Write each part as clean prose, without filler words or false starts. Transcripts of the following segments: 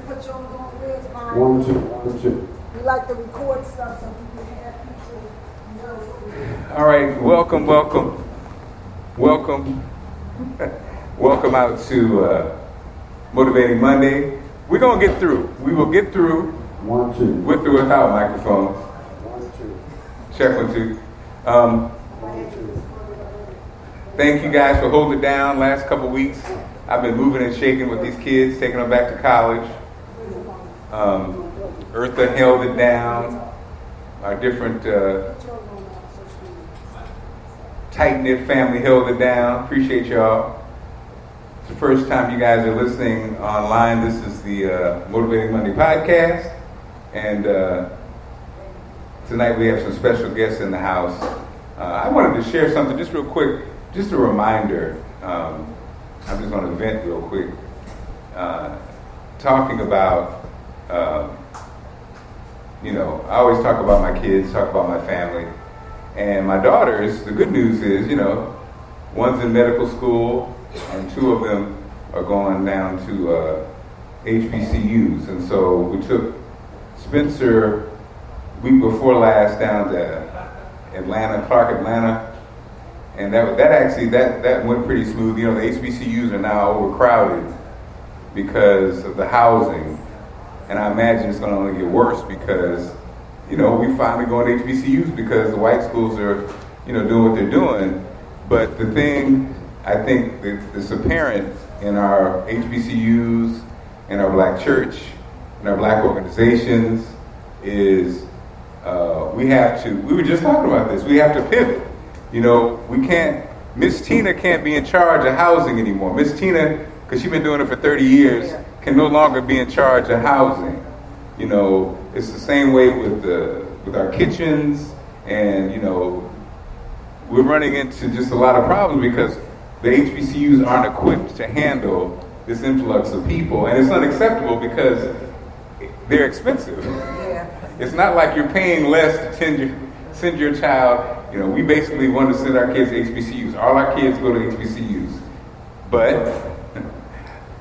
put yours on Red's mind. 1, 2, 1, 2. We like to record stuff so we can have people know what we're doing. All right, welcome. Welcome out to Motivating Monday. We're going to get through. We will get through 1, 2. with or without microphones. 1, 2. Check 1, 2. Thank you guys for holding it down last couple weeks. I've been moving and shaking with these kids, taking them back to college. Eartha held it down. Our different tight-knit family held it down. Appreciate y'all. It's the first time you guys are listening online. This is the Motivating Monday podcast. And tonight we have some special guests in the house. I wanted to share something just real quick, just a reminder. I'm just going to vent real quick. Talking about, I always talk about my kids, talk about my family. And my daughters, the good news is, one's in medical school and 2 of them are going down to HBCUs. And so we took Spencer week before last down to Clark, Atlanta. And that went pretty smooth. The HBCUs are now overcrowded because of the housing. And I imagine it's going to only get worse because, we finally going to HBCUs because the white schools are, doing what they're doing. But the thing I think that's apparent in our HBCUs, in our black church, in our black organizations is we were just talking about this, we have to pivot. Miss Tina can't be in charge of housing anymore. Miss Tina, because she's been doing it for 30 years, can no longer be in charge of housing. It's the same way with our kitchens, and we're running into just a lot of problems because the HBCUs aren't equipped to handle this influx of people, and it's unacceptable because they're expensive. Yeah. It's not like you're paying less to send your child. We basically want to send our kids to HBCUs. All our kids go to HBCUs. But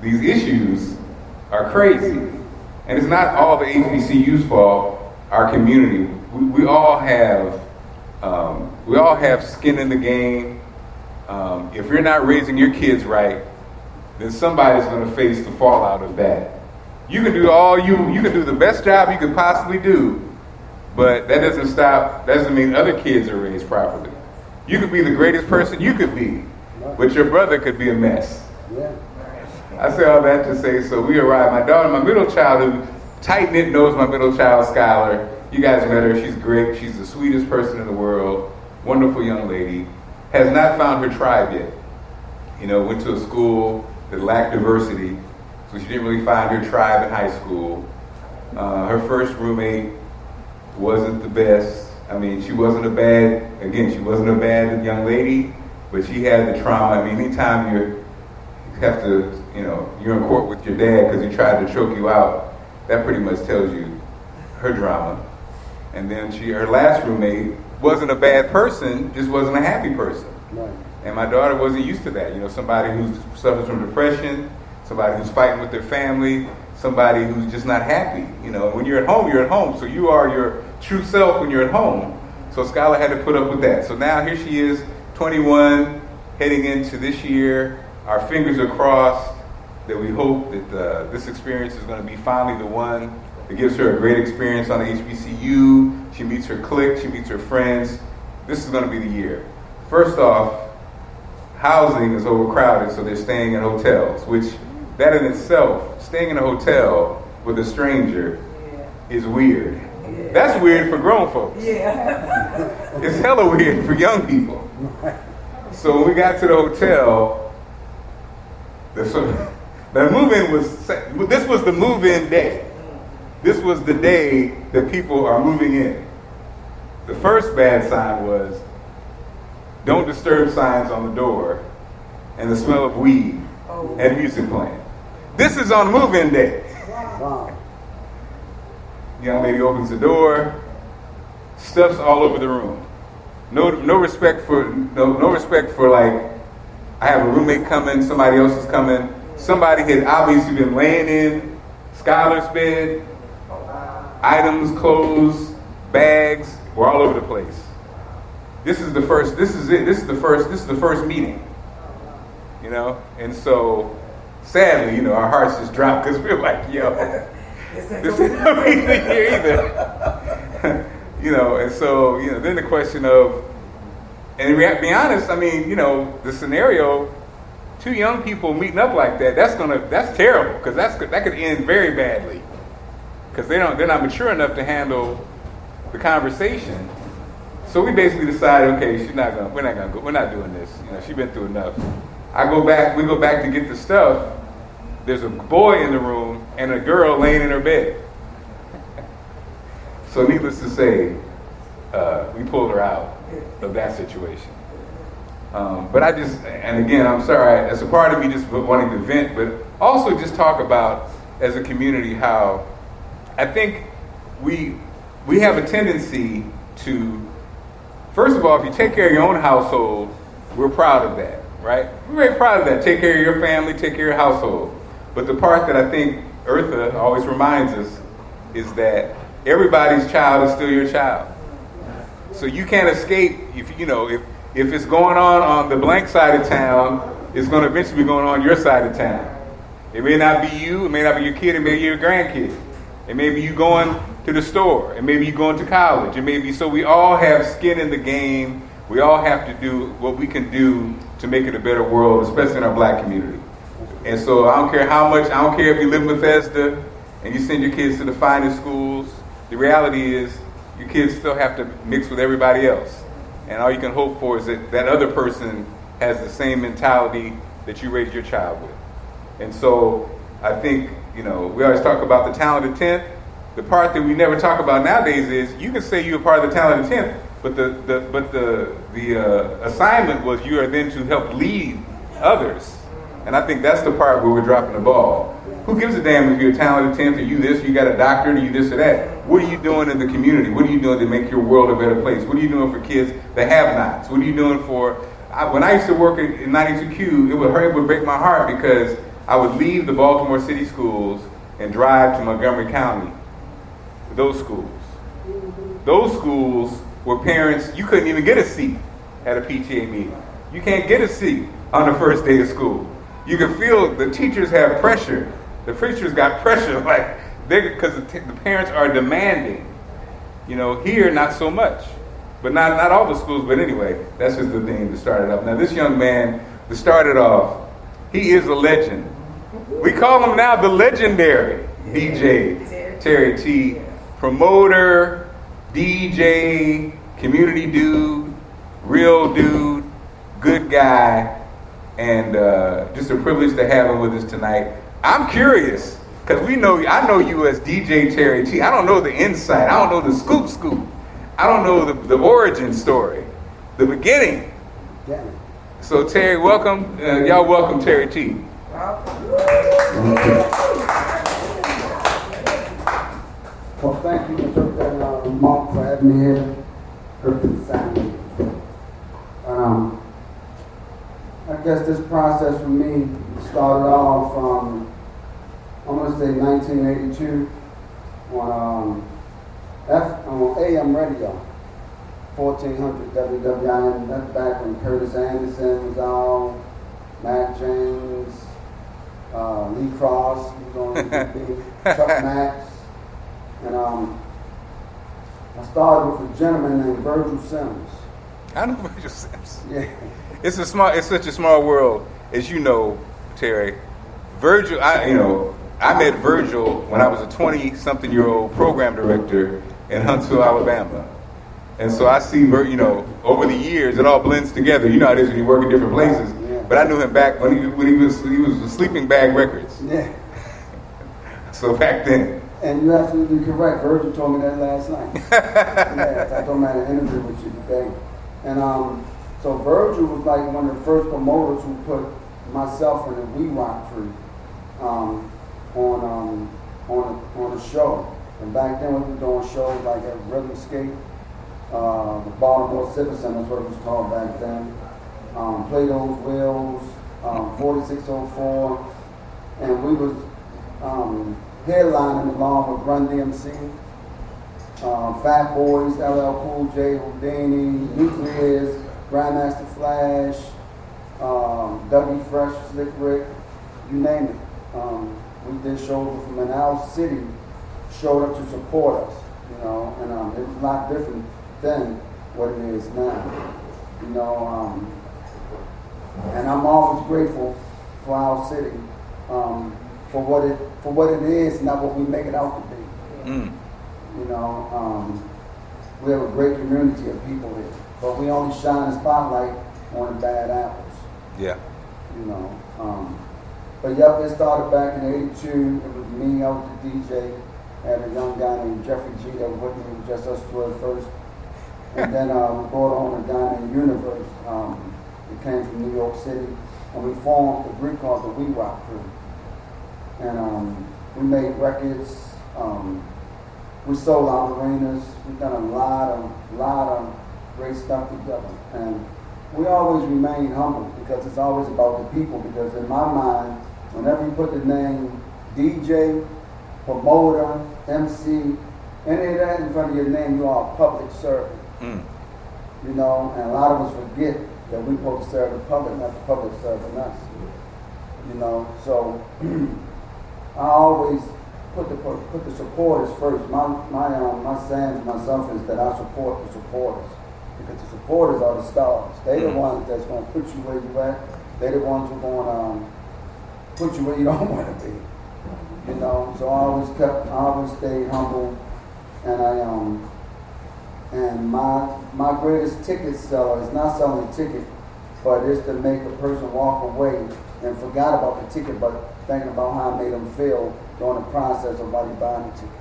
these issues are crazy. And it's not all the HBCUs' fault, our community. We all have skin in the game. If you're not raising your kids right, then somebody's going to face the fallout of that. You can do you can do the best job you could possibly do, but that doesn't mean other kids are raised properly. You could be the greatest person you could be, but your brother could be a mess. Yeah. I say all that to say, so we arrived. My daughter, my middle child, who tight-knit knows my middle child, Skylar. You guys met her. She's great. She's the sweetest person in the world. Wonderful young lady. Has not found her tribe yet. Went to a school that lacked diversity, so she didn't really find her tribe in high school. Her first roommate wasn't the best. She wasn't a bad young lady, but she had the trauma. Anytime you're in court with your dad because he tried to choke you out, that pretty much tells you her drama. And then her last roommate wasn't a bad person, just wasn't a happy person. Right. And my daughter wasn't used to that. Somebody who suffers from depression, somebody who's fighting with their family, somebody who's just not happy. When you're at home, you're at home. So you are your true self when you're at home. So Skylar had to put up with that. So now here she is, 21, heading into this year. Our fingers are crossed that we hope that this experience is going to be finally the one that gives her a great experience on the HBCU. She meets her clique, she meets her friends. This is going to be the year. First off, housing is overcrowded, so they're staying in hotels, which that in itself, staying in a hotel with a stranger is weird. Yeah. That's weird for grown folks. Yeah. It's hella weird for young people. So when we got to the hotel, the move-in this was the move-in day. This was the day that people are moving in. The first bad sign was don't disturb signs on the door and the smell of weed and music playing. This is on move-in day. Wow. Young lady opens the door, stuff's all over the room. No respect for like, I have a roommate coming, somebody else is coming. Somebody had obviously been laying in Skylar's bed, items, clothes, bags were all over the place. This is the first. This is it. This is the first meeting. You know, and so sadly, you know, our hearts just dropped because we're like, yo, this ain't gonna be the year either. You know, and so, you know, then the question of, and to be honest, I mean, you know, the scenario, two young people meeting up like that, that's terrible, because that could end very badly, because they're not mature enough to handle the conversation. So we basically decided, okay, we're not doing this. You know, she's been through enough. We go back to get the stuff. There's a boy in the room and a girl laying in her bed. So needless to say, we pulled her out of that situation. But and again, I'm sorry, as a part of me just wanting to vent, but also just talk about, as a community, how I think we have a tendency to, first of all, if you take care of your own household, we're proud of that, right? We're very proud of that. Take care of your family, take care of your household. But the part that I think Eartha always reminds us is that everybody's child is still your child. So you can't escape, if it's going on the blank side of town, it's going to eventually be going on your side of town. It may not be you, it may not be your kid, it may be your grandkid. It may be you going to the store, it may be you going to college, it may be, so we all have skin in the game. We all have to do what we can do to make it a better world, especially in our black community. And so I don't care if you live in Bethesda and you send your kids to the finest schools, the reality is your kids still have to mix with everybody else. And all you can hope for is that that other person has the same mentality that you raised your child with. And so I think, we always talk about the talented 10th. The part that we never talk about nowadays is you can say you're a part of the talented 10th, but the assignment was you are then to help lead others. And I think that's the part where we're dropping the ball. Who gives a damn if you're a talented 10th, or you this, you got a doctorate, or you this or that? What are you doing in the community? What are you doing to make your world a better place? What are you doing for kids that have nots? What are you doing for... when I used to work in 92Q, it would break my heart because I would leave the Baltimore City schools and drive to Montgomery County. Those schools. Those schools where parents, you couldn't even get a seat at a PTA meeting. You can't get a seat on the first day of school. You can feel the teachers have pressure. The preachers got pressure, because the parents are demanding. Here, not so much. But not all the schools, but anyway, that's just the thing that started up. Now, this young man that started off, he is a legend. We call him now the legendary DJ Terry T. Promoter, DJ, community dude, real dude, good guy, and just a privilege to have him with us tonight. I'm curious, because I know you as DJ Terry T. I don't know the insight. I don't know the scoop. I don't know the origin story, the beginning. So Terry, welcome. Y'all welcome Terry T. Well, thank you, Mr. Mark, for having me here. Perfect sound. I guess this process for me started off I'm going to say 1982 on AM radio, 1400 WWIN. That's back when Curtis Anderson was on, Matt James, Lee Cross was on TV, Chuck Max. And I started with a gentleman named Virgil Sims. I know Virgil Sims. Yeah. It's such a small world, as you know, Terry. Virgil, I met Virgil when I was a 20-something-year-old program director in Huntsville, Alabama. And so I see, over the years, it all blends together. You know how it is when you work in different places. Yeah. But I knew him back when he was with Sleeping Bag Records. Yeah. So back then. And you're absolutely correct. Virgil told me that last night. Yes, I told him I had an interview with you today. And so Virgil was like one of the first promoters who put myself and the We Rock crew on a show. And back then we were doing shows like at Rhythm Skate, the Baltimore Civic Center, that's what it was called back then. Play-Doh's Wheels, 4604, and we was headlining along with Run DMC, Fat Boys, LL Cool J, Houdini, Nucleus, Grandmaster Flash, Dougie Fresh, Slick Rick, you name it. We did shows from our city, showed up to support us, you know, and it was a lot different than what it is now, you know. And I'm always grateful for our city, for what it is, not what we make it out to be. You know, we have a great community of people here, but we only shine the spotlight on the bad apples. Yeah. You know, but yep, it started back in '82. It was me, I was the DJ. I had a young guy named Jeffrey G that was with me, just us two at first. And then we brought on a guy named Universe. He came from New York City, and we formed a group called the We Rock Crew. And we made records. We sold out arenas. We've done a lot of great stuff together. And we always remain humble because it's always about the people. Because in my mind, whenever you put the name DJ, promoter, MC, any of that in front of your name, you are a public servant. You know, and a lot of us forget that we're supposed to serve the public, not the public serving us. You know, so I always put the supporters first. My saying to myself is that I support the supporters. Because the supporters are the stars. They're the ones that's going to put you where you at. They're the ones who are going to put you where you don't want to be. You know, so I always stayed humble, and and my greatest ticket seller is not selling a ticket, but it's to make a person walk away and forgot about the ticket, but thinking about how I made them feel during the process of while you're buying the ticket.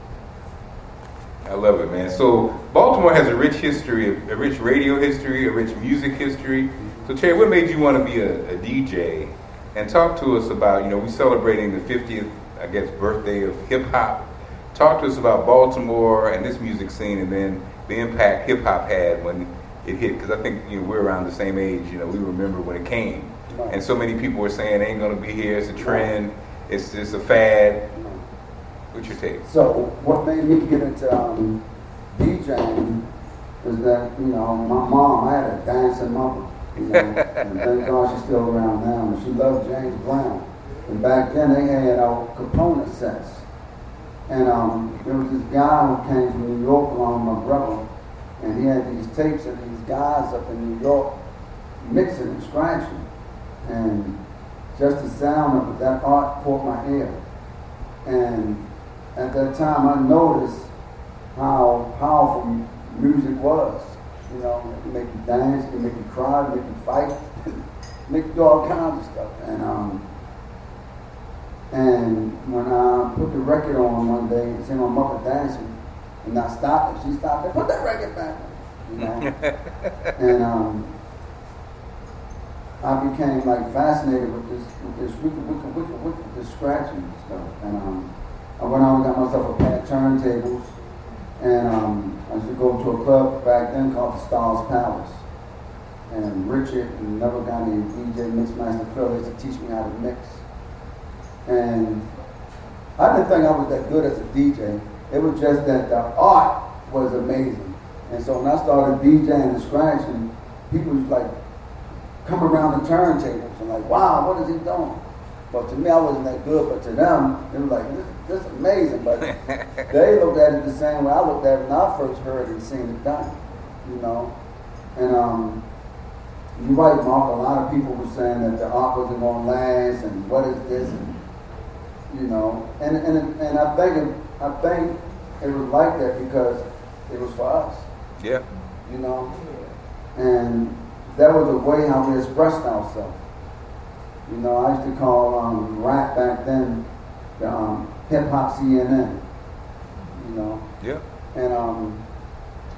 I love it, man. So Baltimore has a rich history, a rich radio history, a rich music history. So Terry, what made you want to be a DJ? And talk to us about, you know, we're celebrating the 50th, I guess, birthday of hip hop. Talk to us about Baltimore and this music scene, and then the impact hip hop had when it hit. Because I think, you know, we're around the same age. You know, we remember when it came, Right. and so many people were saying it ain't gonna be here. It's a trend. It's just a fad. What's your take? So what made me get into DJing was that, you know, my mom, I had a dancing mother, you know, and thank God she's still around now, and she loved James Brown. And back then they had Capone sets. And there was this guy who came from New York along with my brother, and he had these tapes of these guys up in New York mixing and scratching. And just the sound of it, that art caught my ear. And at that time, I noticed how powerful music was. You know, it can make you dance, it can make you cry, it can make you fight, make you do all kinds of stuff. And when I put the record on one day and see my mother dancing, and I stopped it, she stopped it, put that record back on, you know. And I became like fascinated with this scratching and stuff. And I went out and got myself a pair of turntables, and I used to go to a club back then called the Stars Palace. And Richard and another guy named DJ Mixmaster Phil used to teach me how to mix. And I didn't think I was that good as a DJ. It was just that the art was amazing. And so when I started DJing and scratching, people was like, come around the turntables and like, wow, what is he doing? But to me, I wasn't that good, but to them, it was like, this is amazing. But they looked at it the same way I looked at it when I first heard it and seen it done, you know. And you're right, Mark, a lot of people were saying that the art wasn't going to last, and what is this, and, you know. And I think it was like that because it was for us. Yeah. You know. And that was the way how we expressed ourselves. You know, I used to call rap back then the hip hop CNN. You know. Yeah. And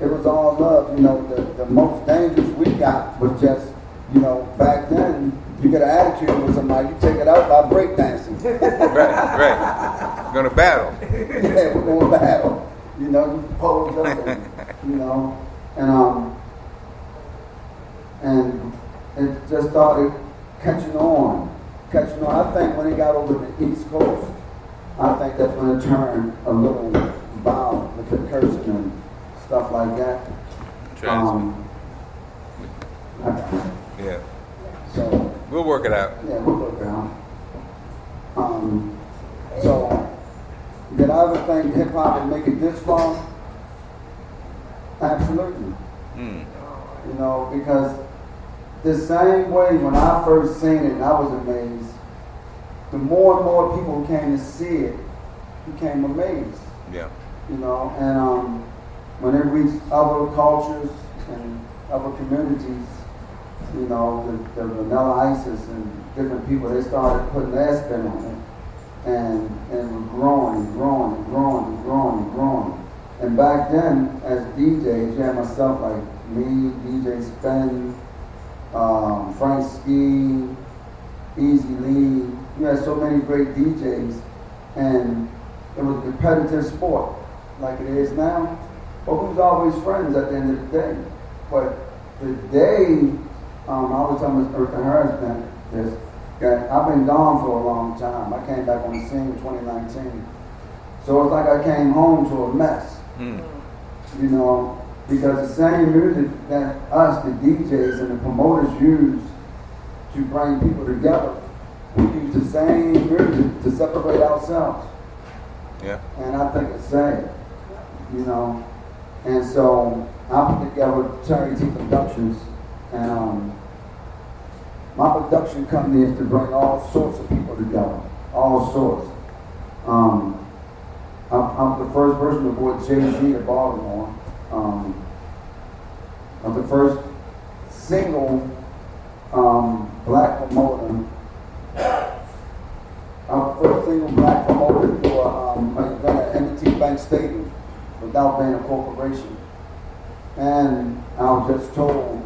it was all love. You know, the most dangerous we got was just, you know, back then you get an attitude with somebody, you take it out by breakdancing. right. We're gonna battle. Yeah, we're gonna battle. You know, you pose up, and, you know, and it just started catching on. I think when it got over the East Coast, I think that's going to turn a little violent with the cursing and stuff like that. Yeah. So We'll work it out. yeah, we'll look down. So did I ever think hip hop would make it this far? Absolutely. You know, because the same way when I first seen it and I was amazed, the more and more people came to see it, became amazed. Yeah. You know, and when it reached other cultures and other communities, you know, the Vanilla Isis and different people, they started putting their spin on it. And we're growing and growing and growing and growing and growing. And back then, as DJs, you had myself like me, DJ Spen, Frank Ski, Easy Lee. You had so many great DJs, and it was a competitive sport like it is now. But we was always friends at the end of the day. But the day, I was telling her husband this, that I've been gone for a long time. I came back on the scene in 2019. So it's like I came home to a mess. You know, because the same music that us, the DJs and the promoters use to bring people together, we use the same music to separate ourselves. Yeah. And I think it's sad, you know. And so I put together Terry T Productions, and my production company is to bring all sorts of people together, all sorts. I'm the first person to board Jay-Z to Baltimore. I'm the first single black promoter. I'm the first single black promoter to an event at M&T Bank Stadium without being a corporation. And I was just told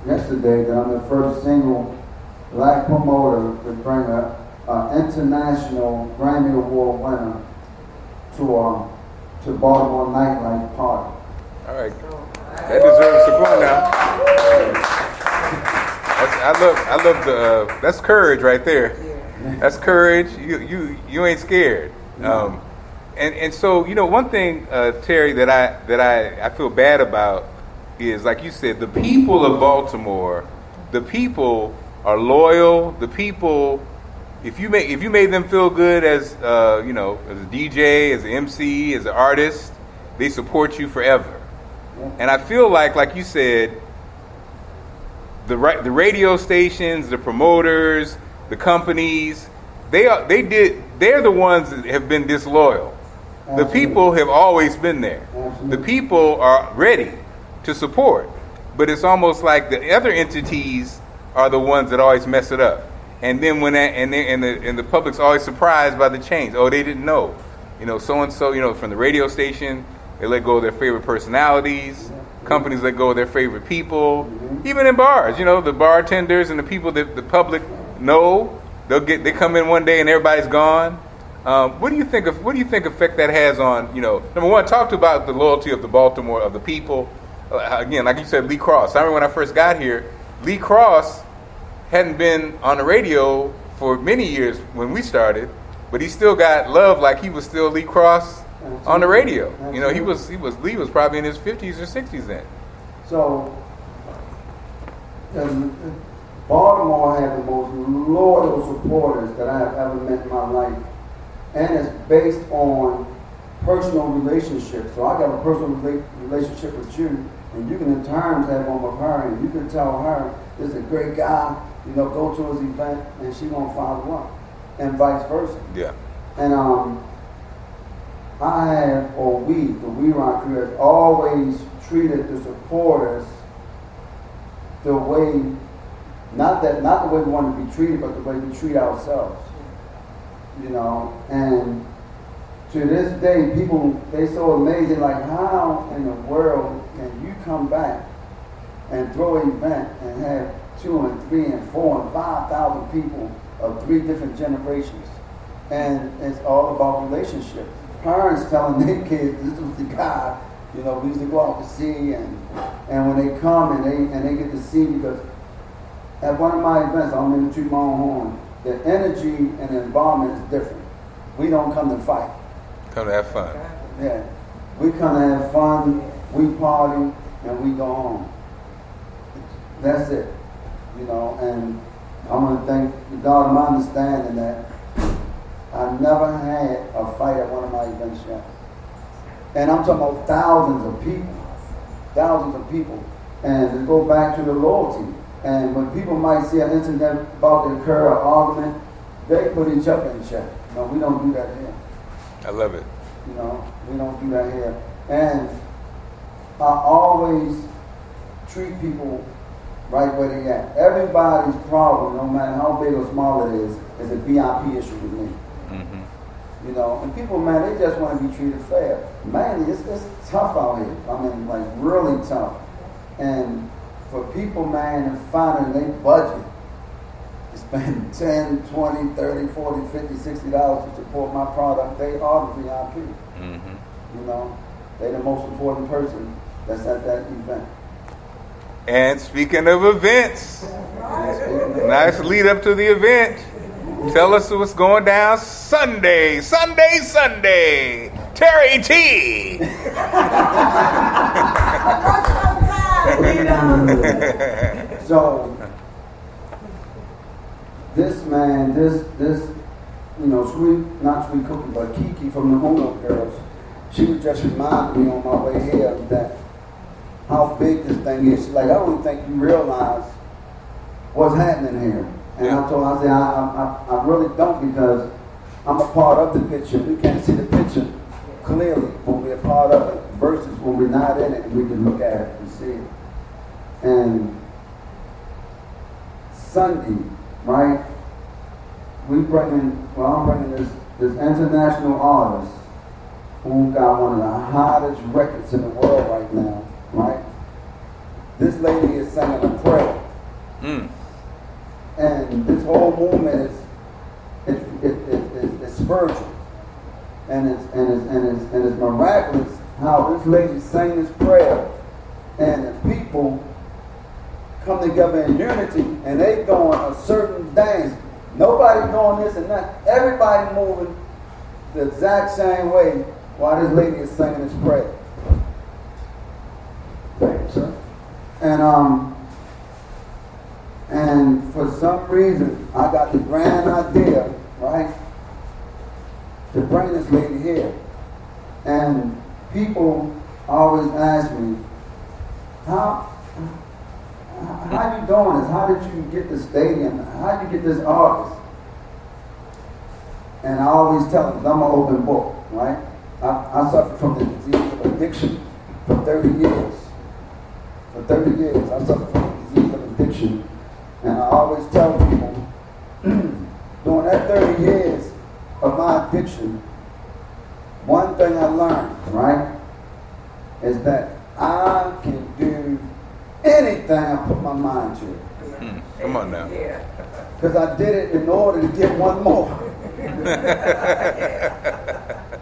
yesterday that I'm the first single black promoter to bring an international Grammy Award winner to Baltimore nightlife party. All right. That deserves support now. I love the that's courage right there. That's courage. You ain't scared. And so, you know, one thing, Terry, that I feel bad about is, like you said, the people of Baltimore. The people are loyal. The people, if you made them feel good as you know, as a DJ, as an MC, as an artist, they support you forever. And I feel like you said, the radio stations, the promoters, the companies, they're the ones that have been disloyal. Absolutely. The people have always been there. Absolutely. The people are ready to support, but it's almost like the other entities are the ones that always mess it up. And then when the public's always surprised by the change. Oh, they didn't know. You know, so and so. You know, from the radio station, they let go of their favorite personalities. Companies let go of their favorite people. Even in bars, you know, the bartenders and the people that the public know, they come in one day and everybody's gone. What do you think effect that has on, you know, number one, talk about the loyalty of the Baltimore, of the people. Again, like you said, Lee Cross. I remember when I first got here, Lee Cross hadn't been on the radio for many years when we started, but he still got love like he was still Lee Cross on the radio. Absolutely. You know, Lee was probably in his 50s or 60s then. So Baltimore had the most loyal supporters that I have ever met in my life. And it's based on personal relationships. So I got a personal relationship with you, and you can in turn have one with her, and you can tell her, this is a great guy, you know, go to his event, and she's going to follow up, and vice versa. Yeah. And I have, or we, the We Rock crew, has always treated the supporters the way, not the way we want to be treated, but the way we treat ourselves. You know, and to this day, people, they so amazing, like, how in the world can you come back and throw an event and have 2 and 3 and 4 and 5,000 people of 3 different generations? And it's all about relationships. Parents telling their kids, this was the guy, you know, we used to go out to see, and when they come and they get to see, because at one of my events, I'm going to toot my own horn, the energy and the environment is different. we don't come to fight. Come to have fun. Yeah. We come to have fun, we party, and we go home. That's it. You know, and I want to thank God for my understanding that I never had a fight at one of my events yet. And I'm talking about thousands of people. Thousands of people. And to go back to the loyalty. And when people might see an incident about to occur, an argument, they put each other in check. No, we don't do that here. I love it. You know, we don't do that here. And I always treat people right where they at. Everybody's problem, no matter how big or small it is a VIP issue with me. Mm-hmm. You know, and people, man, they just want to be treated fair. Man, it's tough out here. I mean, like, really tough. And for people, man, to find their budget to spend 10, 20, 30, 40, 50, $60 to support my product, they are the VIP. Mm-hmm. You know, they're the most important person that's at that event. And speaking of events, nice lead up to the event. Tell us what's going down Sunday. Terry T. So, this man, this, you know, not sweet cookie, but Kiki from the Uno Girls, she was just reminding me on my way here that how big this thing is. She's like, I don't think you realize what's happening here. And I told her, I said, I really don't, because I'm a part of the picture. We can't see the picture clearly when we're a part of it versus when we're not in it and we can look at it and see it. And Sunday, right, I'm bringing this international artist who got one of the hottest records in the world right now, right? This lady is singing a prayer. Mm. And this whole movement is spiritual, and it's miraculous how this lady sang this prayer, and the people come together in unity, and they doing a certain dance. Nobody doing this and that. Everybody moving the exact same way while this lady is singing this prayer. Thanks, sir. And for some reason, I got the grand idea, right, to bring this lady here. And people always ask me, how you doing this? How did you get the stadium? How did you get this artist? And I always tell them, I'm an open book, right? I suffered from the disease of addiction for 30 years. For 30 years, I suffered from the disease of addiction. And I always tell people, during that 30 years of my addiction, one thing I learned, right, is that I can do anything I put my mind to. Come on now. Because I did it in order to get one more.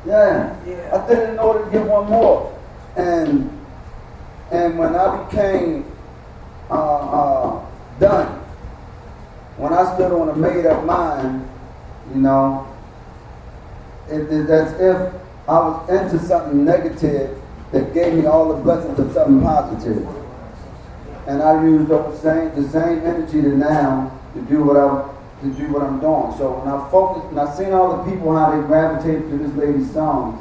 Yeah, I did it in order to get one more. And when I became done, when I stood on a made-up mind, you know, it's as if I was into something negative that gave me all the blessings of something positive. And I used the same energy to now to do what I'm doing. So when I seen all the people how they gravitated to this lady's songs,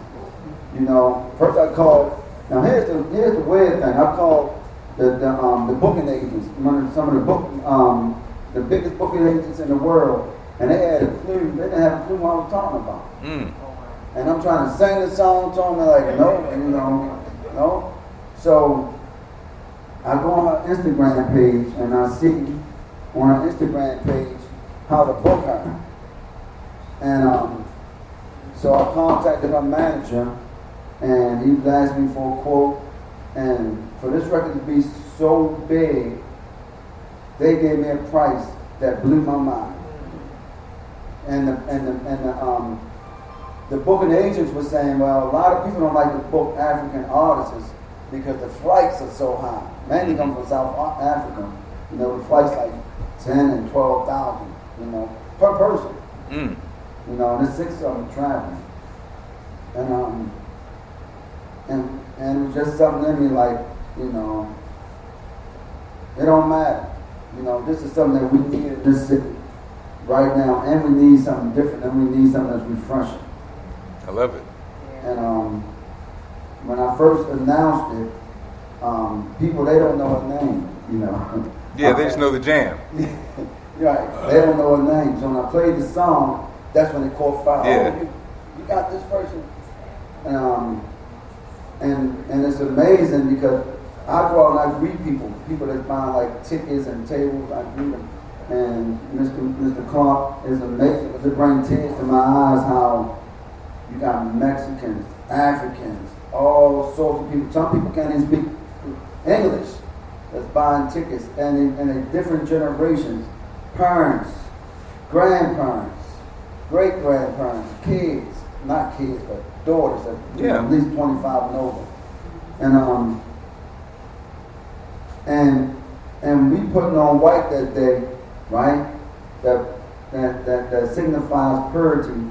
you know, first I called. Now here's the weird thing. I called the booking agents, some of the biggest booking agents in the world, and they had a clue. They didn't have a clue what I was talking about. Mm. And I'm trying to sing the song to them. They're like, no, no. So I go on her Instagram page, and I see on her Instagram page how to book her. And so I contacted her manager, and he was asking me for a quote. And for this record to be so big, they gave me a price that blew my mind. And the booking agents were saying, well, a lot of people don't like to book African artists because the flights are so high. Mainly come from South Africa. You know, the flights like 10 and 12,000, you know, per person. Mm. You know, and there's 6 of them traveling. And it was just something in me like, you know, it don't matter. You know, this is something that we need in this city right now, and we need something different, and we need something that's refreshing. I love it. And when I first announced it, people, they don't know her name, you know. Yeah, they just know the jam. Right, they don't know her name. So when I played the song, that's when it caught fire. Yeah. Oh, you got this person. And it's amazing because I go out and I greet people that find like tickets and tables, I greet them. And Mr. Clark is amazing. It brings tears to my eyes how you got Mexicans, Africans, all sorts of people. Some people can't even speak English that's buying tickets, and in different generations, parents, grandparents, great-grandparents, kids, not kids, but daughters, at least 25 and over. And we putting on white that day, right? That signifies purity,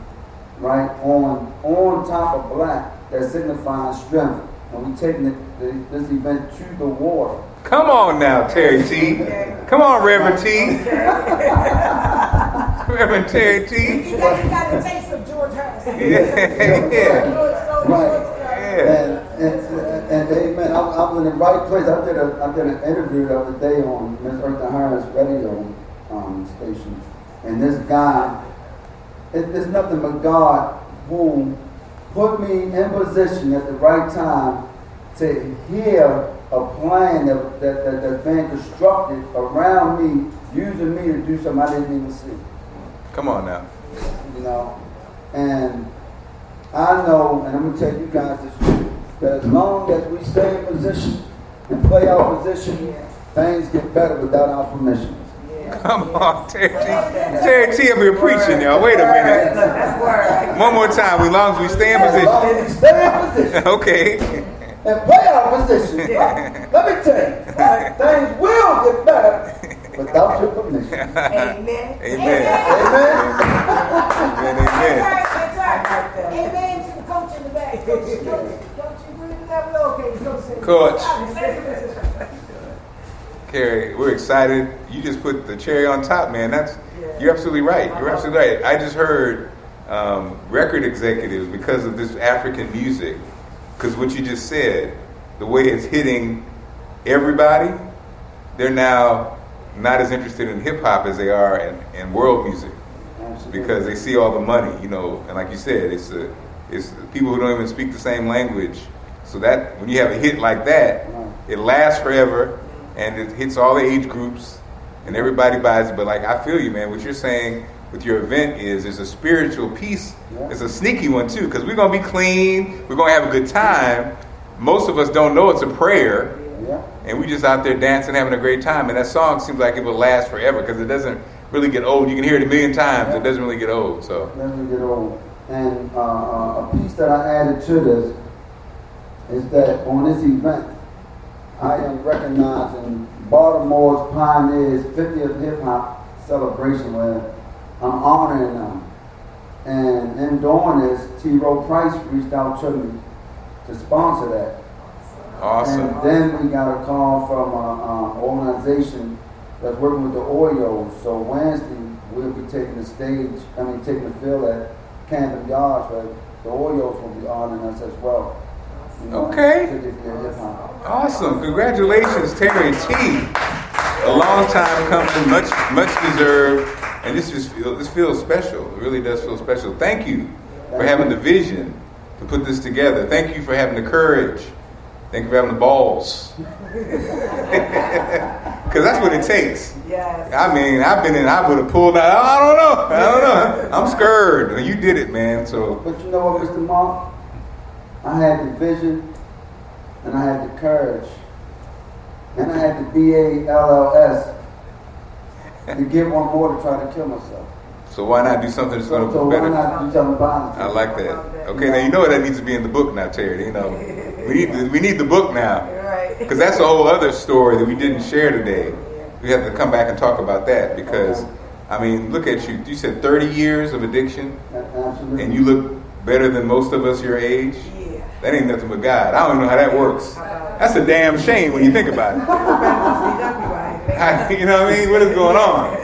right? On top of black, that signifies strength. And we taking this event to the water. Come on now, Terry T. Come on, Reverend T. Reverend Terry T. You got the taste of George Harrison. Right. And amen. I was in the right place. I did an interview the other day on Miss Eartha Harris radio station. And this guy, it's nothing but God who put me in position at the right time to hear a plan that's been constructed around me, using me to do something I didn't even see. Come on now. You know, and I know, and I'm going to tell you guys this truth, that as long as we stay in position and play our position, things get better without our permission. Come on, Terry T. Terry T up here preaching, y'all. Wait a minute. That's word. One more time. As long as we stay in As long position. as we stay in position Okay. and play our position, right? Let me tell you, things will get better without your permission. Amen. Amen. Amen. Amen. Amen. That's right. Amen to the coach in the back. Coach, don't you agree with that? Okay, Coach. Carrie, we're excited. You just put the cherry on top, man. You're absolutely right. You're absolutely right. I just heard record executives, because of this African music, because what you just said, the way it's hitting everybody, they're now not as interested in hip hop as they are in world music. Absolutely. Because they see all the money, you know, and like you said, it's people who don't even speak the same language. So that when you have a hit like that, it lasts forever. And it hits all the age groups, and everybody buys it. But like, I feel you, man. What you're saying with your event is there's a spiritual piece. Yeah. It's a sneaky one, too, because we're going to be clean. We're going to have a good time. Most of us don't know it's a prayer. Yeah. And we just out there dancing, having a great time. And that song seems like it will last forever because it doesn't really get old. You can hear it a million times. Yeah. It doesn't really get old. So it doesn't get old. And a piece that I added to this is that on this event, I am recognizing Baltimore's Pioneers 50th Hip Hop celebration, where I'm honoring them. And in doing this, T. Rowe Price reached out to me to sponsor that. Awesome. And then we got a call from an organization that's working with the Oreos. So Wednesday, we'll be taking the field at Camden Yards, where the Oreos will be honoring us as well. You know, okay. Awesome. Congratulations, Terry T. A long time coming, much deserved. And this feels special. It really does feel special. Thank you for having the vision to put this together. Thank you for having the courage. Thank you for having the balls. Because that's what it takes. Yes. I mean, I would have pulled out. I don't know. I'm scared. You did it, man. So. But you know what, Mr. Mark? I had the vision, and I had the courage, and I had the BALLS to get one more to try to kill myself. So why not do something that's going to be better? Why not do something about it? I like that. Okay, now you know that needs to be in the book now, Terry. You know, we need the book now, because that's a whole other story that we didn't share today. We have to come back and talk about that because I mean, look at you. You said 30 years of addiction, Absolutely. and you look better than most of us your age. Yeah. That ain't nothing but God. I don't even know how that works. That's a damn shame when you think about it. You know what I mean? What is going on?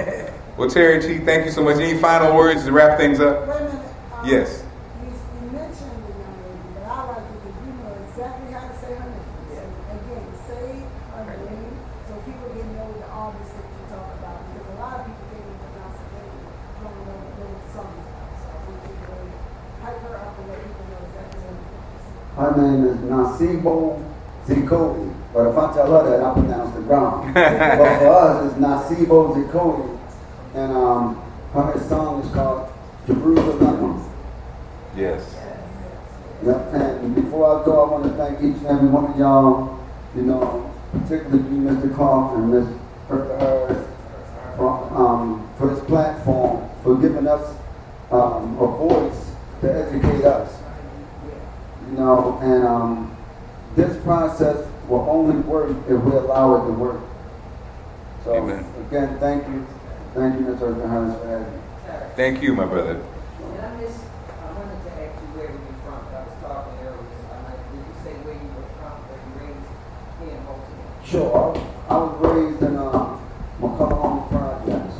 Well, Terry T, thank you so much. Any final words to wrap things up? Wait a minute. Yes. You mentioned the young lady, but I like it because you know exactly how to say her name. So again, say her name so people can know the artist that you talk about. Because a lot of people can't even pronounce her name, don't know what the song is about. So I want you to really hype her up and let people know exactly what it is. Her name is Nasibo Zikodi. But if I tell her that, I pronounce it wrong. But for us, it's Nasibo Zikodi. And her song is called Jerusalem. Yes. Yep. And before I go, I want to thank each and every one of y'all, you know, particularly you, Mr. Clark and Ms. Harris, for this platform, for giving us a voice to educate us. You know, and this process will only work if we allow it to work. So, Amen. Again, thank you. Thank you, Mr. Harris, for having me. Thank you, my brother. And I wanted to ask you where you were from. I was talking earlier. Did you say where you were from, where you raised here in Baltimore? Sure. I was raised in McCollum Projects.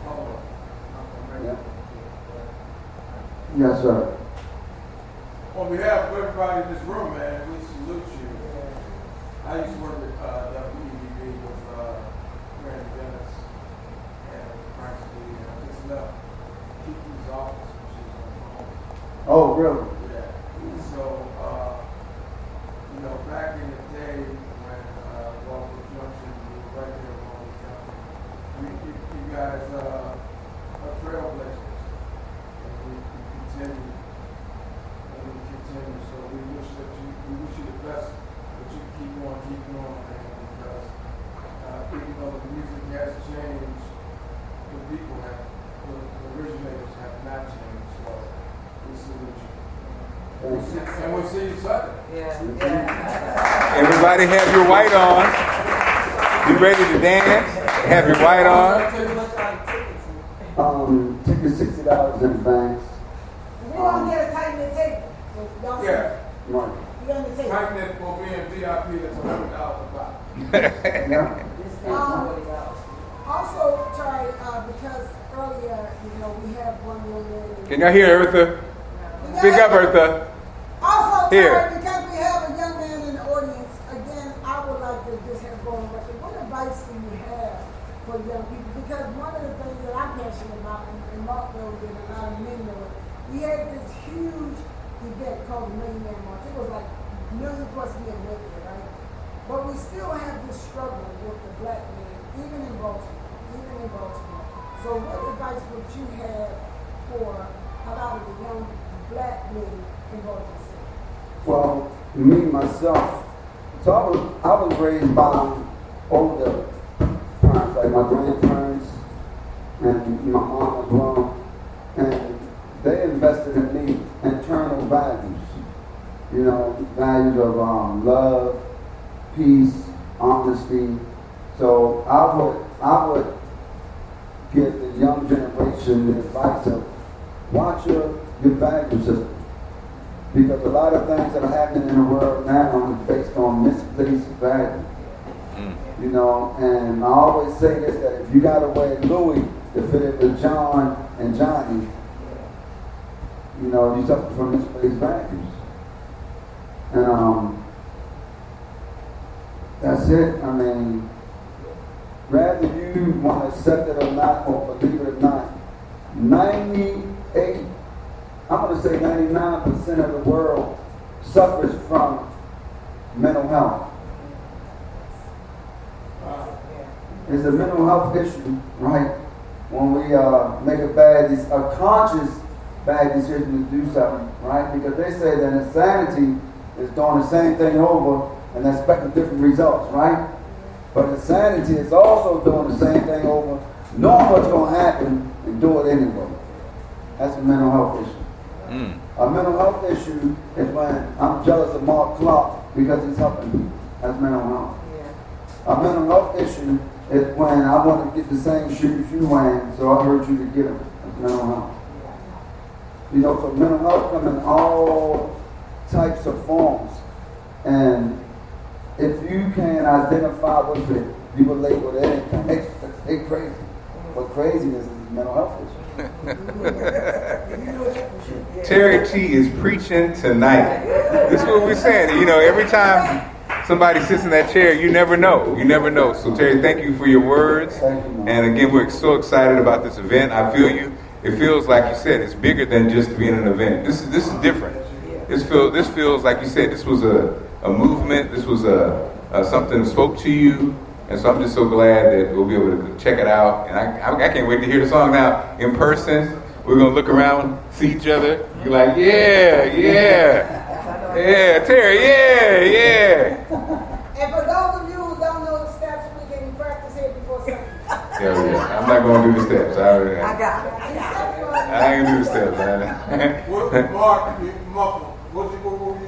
Oh, I'm from Yeah. right. Yes, sir. On behalf of everybody in this room, man, we salute you. I used to work with WEDB with Randy Dennis and Frank Lee, and I just left Kiki's office when she was on the phone. Oh, really? Yeah. So, you know, back in the day when Walker Junction, we were right there on the county, you guys are trailblazers. And we continue. And we continue. So we wish you the best, that you keep on, man, because even though the music has changed, the people have, the originators have not changed. So we salute you. And we'll see you Sunday. Yeah. Everybody have your white on. You ready to dance? Have your white on. Tickets $60 in advance. We're going to get a tight knit table. So y'all Yeah. Right. You're on the table. Tight will be in VIP, that's $100 a box. Yeah. Also, Terry, because earlier, you know, we have one young man. Can y'all hear Eartha? Speak up, Eartha. Also, Here. Terry, because we have a young man in the audience, again, I would like to just have going record. What advice do you have for young people? Because one of the things that I'm passionate about, and Mark knows it, and a lot of men know it, we had this huge event called the Million Man March. It was like million plus men went there, right? But we still have this struggle with the black man, even in Baltimore. So what advice would you have for a lot of the young black men in Baltimore City? Well, me, myself, so I was raised by older parents, like my grandparents and my mom as well. And they invested in me internal values. You know, values of love, peace, honesty. So I would give the young generation the advice of watch your value system. Because a lot of things that are happening in the world now is based on misplaced value. You know, and I always say this, that if you got to wear Louis to fit it with John and Johnny, you know, you suffer from misplaced values. And that's it. I mean, rather you want to accept it or not, or believe it or not, 98, I'm going to say 99% of the world suffers from mental health. It's a mental health issue, right? When we make a conscious bad decision to do something, right? Because they say that insanity is doing the same thing over and expecting different results, right? But insanity is also doing the same thing over, knowing what's going to happen and do it anyway. That's a mental health issue. A mental health issue is when I'm jealous of Mark Clark because he's helping me. That's mental health. A mental health issue It's when I want to get the same shoes you wearing, so I urge you to get them. That's mental health. You know, so mental health comes in all types of forms. And if you can identify with it, you will label it anything. It's crazy. But craziness is mental health issue. Terry T is preaching tonight. This is what we're saying. You know, every time somebody sits in that chair, you never know. You never know. So Terry, thank you for your words. Thank you, and again, we're so excited about this event. I feel you. It feels like you said, it's bigger than just being an event. This is different. This feels like you said, this was a movement. This was something that spoke to you. And so I'm just so glad that we'll be able to check it out. And I can't wait to hear the song now in person. We're going to look around, see each other. You're like, yeah, Terry, yeah. And for those of you who don't know the steps, we can practice here before Sunday. Yeah. I'm not going to do the steps. I got it. I ain't going to do the steps. Mark, what you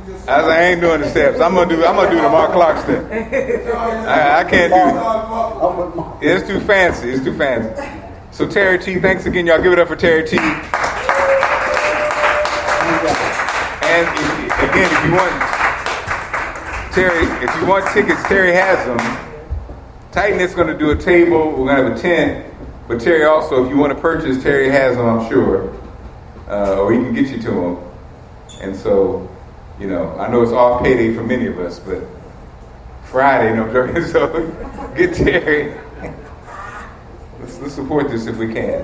just I ain't doing the steps. I'm gonna do the Mark Clark step. I can't do it. It's too fancy. So Terry T, thanks again, y'all. Give it up for Terry T. And again, if you want tickets, Terry has them. Titanet's gonna do a table. We're gonna have a tent. But Terry also, if you want to purchase, Terry has them, I'm sure, or he can get you to them. And so, you know, I know it's off payday for many of us, but Friday, no joking. So get Terry. Let's support this if we can.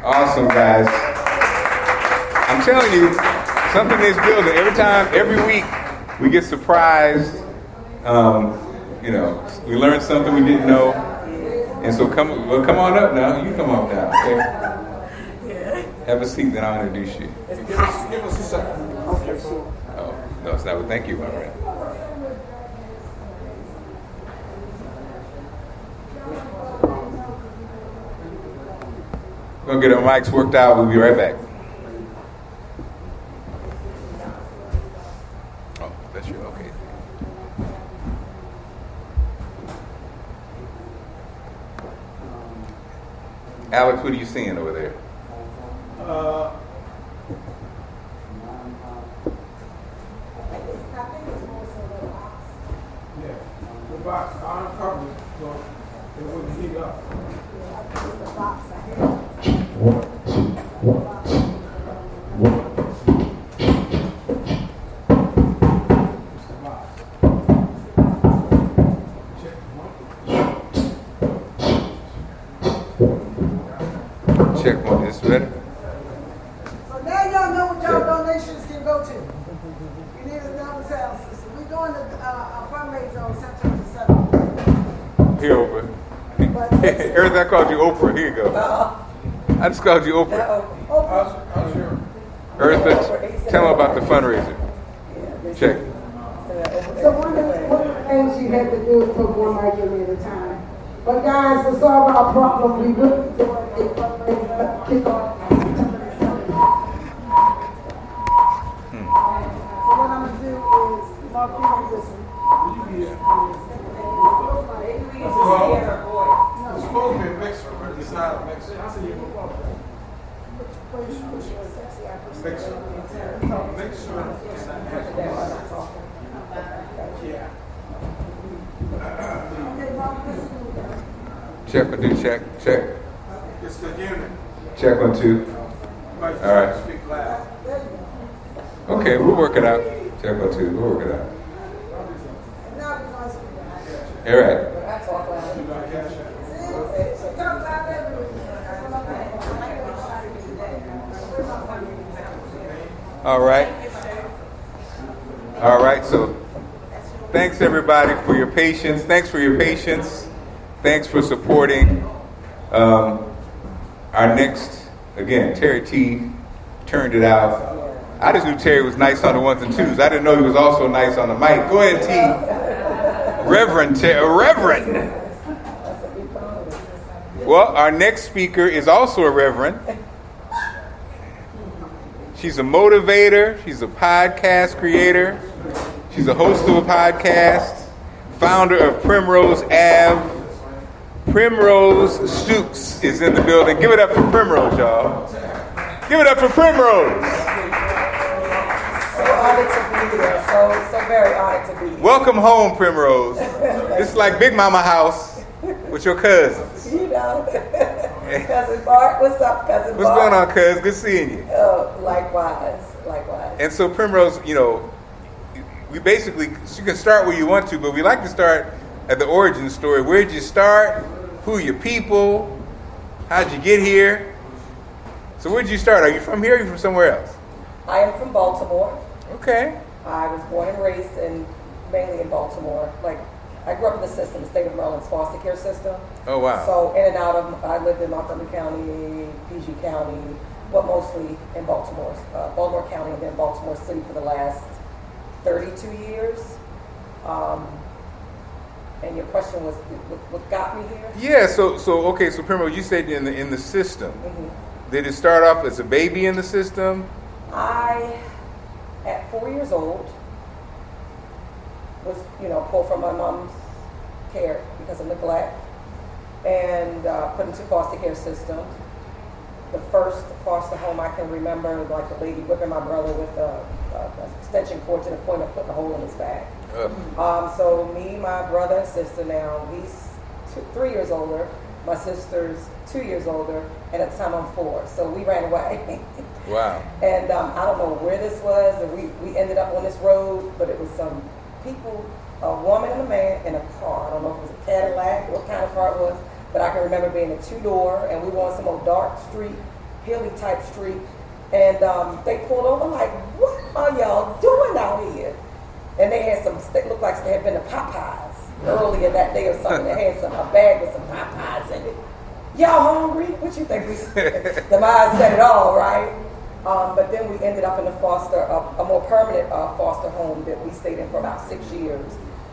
Awesome, guys. I'm telling you, something in this building. Every week, we get surprised. You know, we learn something we didn't know. And so come on up now. You come up now. Okay? Have a seat, then I'll introduce you. give us a second. Oh, no, it's not. Thank you, my friend. We're going to get our mics worked out. We'll be right back. Oh, that's you. Okay. Alex, what are you seeing over there? Yeah, the box, I uncovered it, so it wouldn't heat up. Check one. Is this better? So now y'all know what y'all donations can go to. You need a double sound system. We're doing a fundraiser on September 7th. Here, Oprah. Everything I called you Oprah. Here you go. I just called you Oprah. How's your? Eartha, tell them about the fundraiser. Check. So one of the things you have to do is put one argument at a time. But guys, to solve our problem, we really do a fundraiser kick off September 7th. So what I'm going to do is, Mark, you don't listen. It's supposed to be a mixer, but it's not a mixer. Yeah. Check one, two, check. It's the unit. Check 1, 2. All right. Speak loud. Okay, we'll work it out. Check 1, 2. We'll work it out. All right. All right, so thanks everybody for your patience. Thanks for supporting our next, again, Terry T turned it out. I just knew Terry was nice on the ones and twos. I didn't know he was also nice on the mic. Go ahead, T. Reverend Terry. Reverend. Well, our next speaker is also a reverend. She's a motivator. She's a podcast creator. She's a host of a podcast. founder of Primrose Ave. Primrose Stukes is in the building. Give it up for Primrose, y'all. Give it up for Primrose. So honored to be here. So very honored to be here. Welcome home, Primrose. It's like Big Mama house with your cousins. You know, Cousin Bart, what's up, Cousin What's Bart? going on, cuz? Good seeing you. Oh, likewise. And so Primrose, we basically, you can start where you want to, but we like to start at the origin story. Where'd you start? Who are your people? How'd you get here? So where'd you start? Are you from here or are you from somewhere else? I am from Baltimore. Okay. I was born and raised mainly in Baltimore. Like, I grew up in the system, the state of Maryland's foster care system. Oh, wow. So in and out of, I lived in Montgomery County, PG County, but mostly in Baltimore County, and then Baltimore City for the last 32 years. And your question was, what got me here? Yeah, so Primrose, you said in the system. Mm-hmm. Did it start off as a baby in the system? At 4 years old, was, pulled from my mom's care because of neglect and put into foster care system. The first foster home I can remember, like the lady whipping my brother with an extension cord to the point of putting a hole in his back. So me, my brother and sister now, he's 3 years older, my sister's 2 years older, and at the time I'm 4. So we ran away. Wow. And I don't know where this was, and we ended up on this road, but it was some people, a woman and a man in a car. I don't know if it was a Cadillac, what kind of car it was, but I can remember being a 2-door, and we were on some old dark street, hilly type street, and they pulled over like, what are y'all doing out here? And they had it looked like they had been to Popeyes earlier that day or something. They had a bag with some Popeyes in it. Y'all hungry? What you think? The mind said it all, right? But then we ended up in a more permanent foster home that we stayed in for about 6 years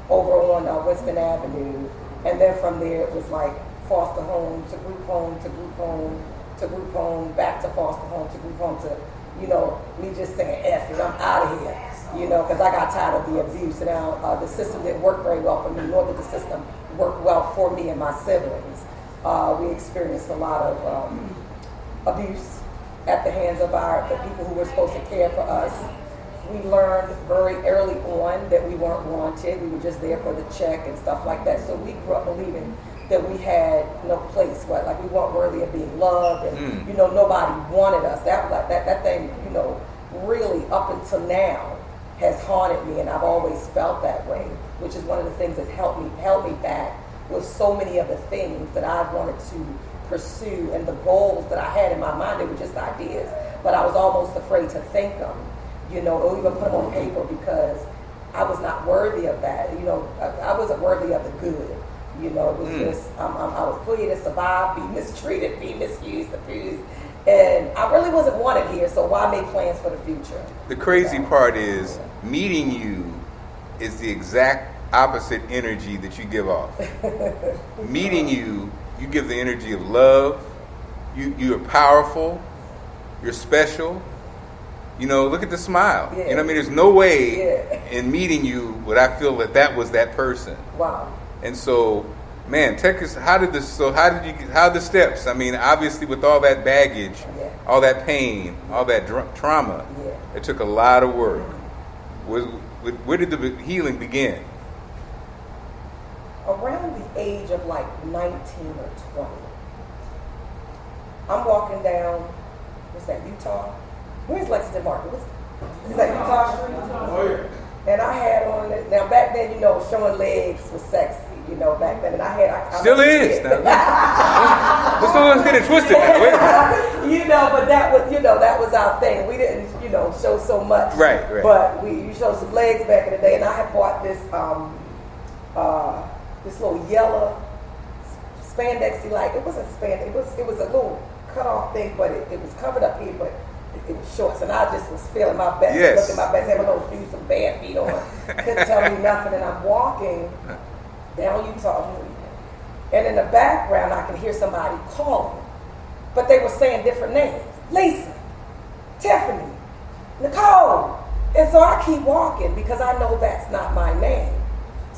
over on Winston Avenue. And then from there it was like foster home to group home to group home to group home, back to foster home to group home to, me just saying F and I'm out of here, because I got tired of the abuse. And now the system didn't work very well for me, nor did the system work well for me and my siblings. We experienced a lot of abuse at the hands of the people who were supposed to care for us. We learned very early on that we weren't wanted. We were just there for the check and stuff like that. So we grew up believing that we had no place, like we weren't worthy of being loved, and nobody wanted us. That thing, really up until now has haunted me, and I've always felt that way, which is one of the things that's held me back with so many of the things that I wanted to pursue and the goals that I had in my mind. They were just ideas, but I was almost afraid to think them, or even put them on paper because I was not worthy of that. I wasn't worthy of the good. It was just, I was put here to survive, be mistreated, be misused, abused, and I really wasn't wanted here, so why make plans for the future? The crazy part is, meeting you is the exact opposite energy that you give off. Meeting you give the energy of love. You're powerful. You're special. Look at the smile. Yeah. There's no way in meeting you would I feel that was that person. Wow. And so, man, take us. How did the steps? Obviously with all that baggage, all that pain, all that trauma, it took a lot of work. Where did the healing begin? Around the age of like 19 or 20. I'm walking down, what's that, Utah? Where's Lexington Market? Is that Utah Street? Oh, yeah. And I had on it. Now back then, showing legs was sexy, back then. And I still is. Let's not get it twisted now. Wait a minute. But that was our thing. We didn't, show so much. Right. But you showed some legs back in the day. And I had bought this this little yellow spandexy, like it wasn't spandex. It was a little cut off thing, but it was covered up here, but it was shorts, and I just was feeling my best. Yes. Looking my best, having those shoes, some bare feet on. Couldn't tell me nothing, and I'm walking down Utah Street, and in the background I can hear somebody calling, but they were saying different names: Lisa, Tiffany, Nicole. And so I keep walking because I know that's not my name.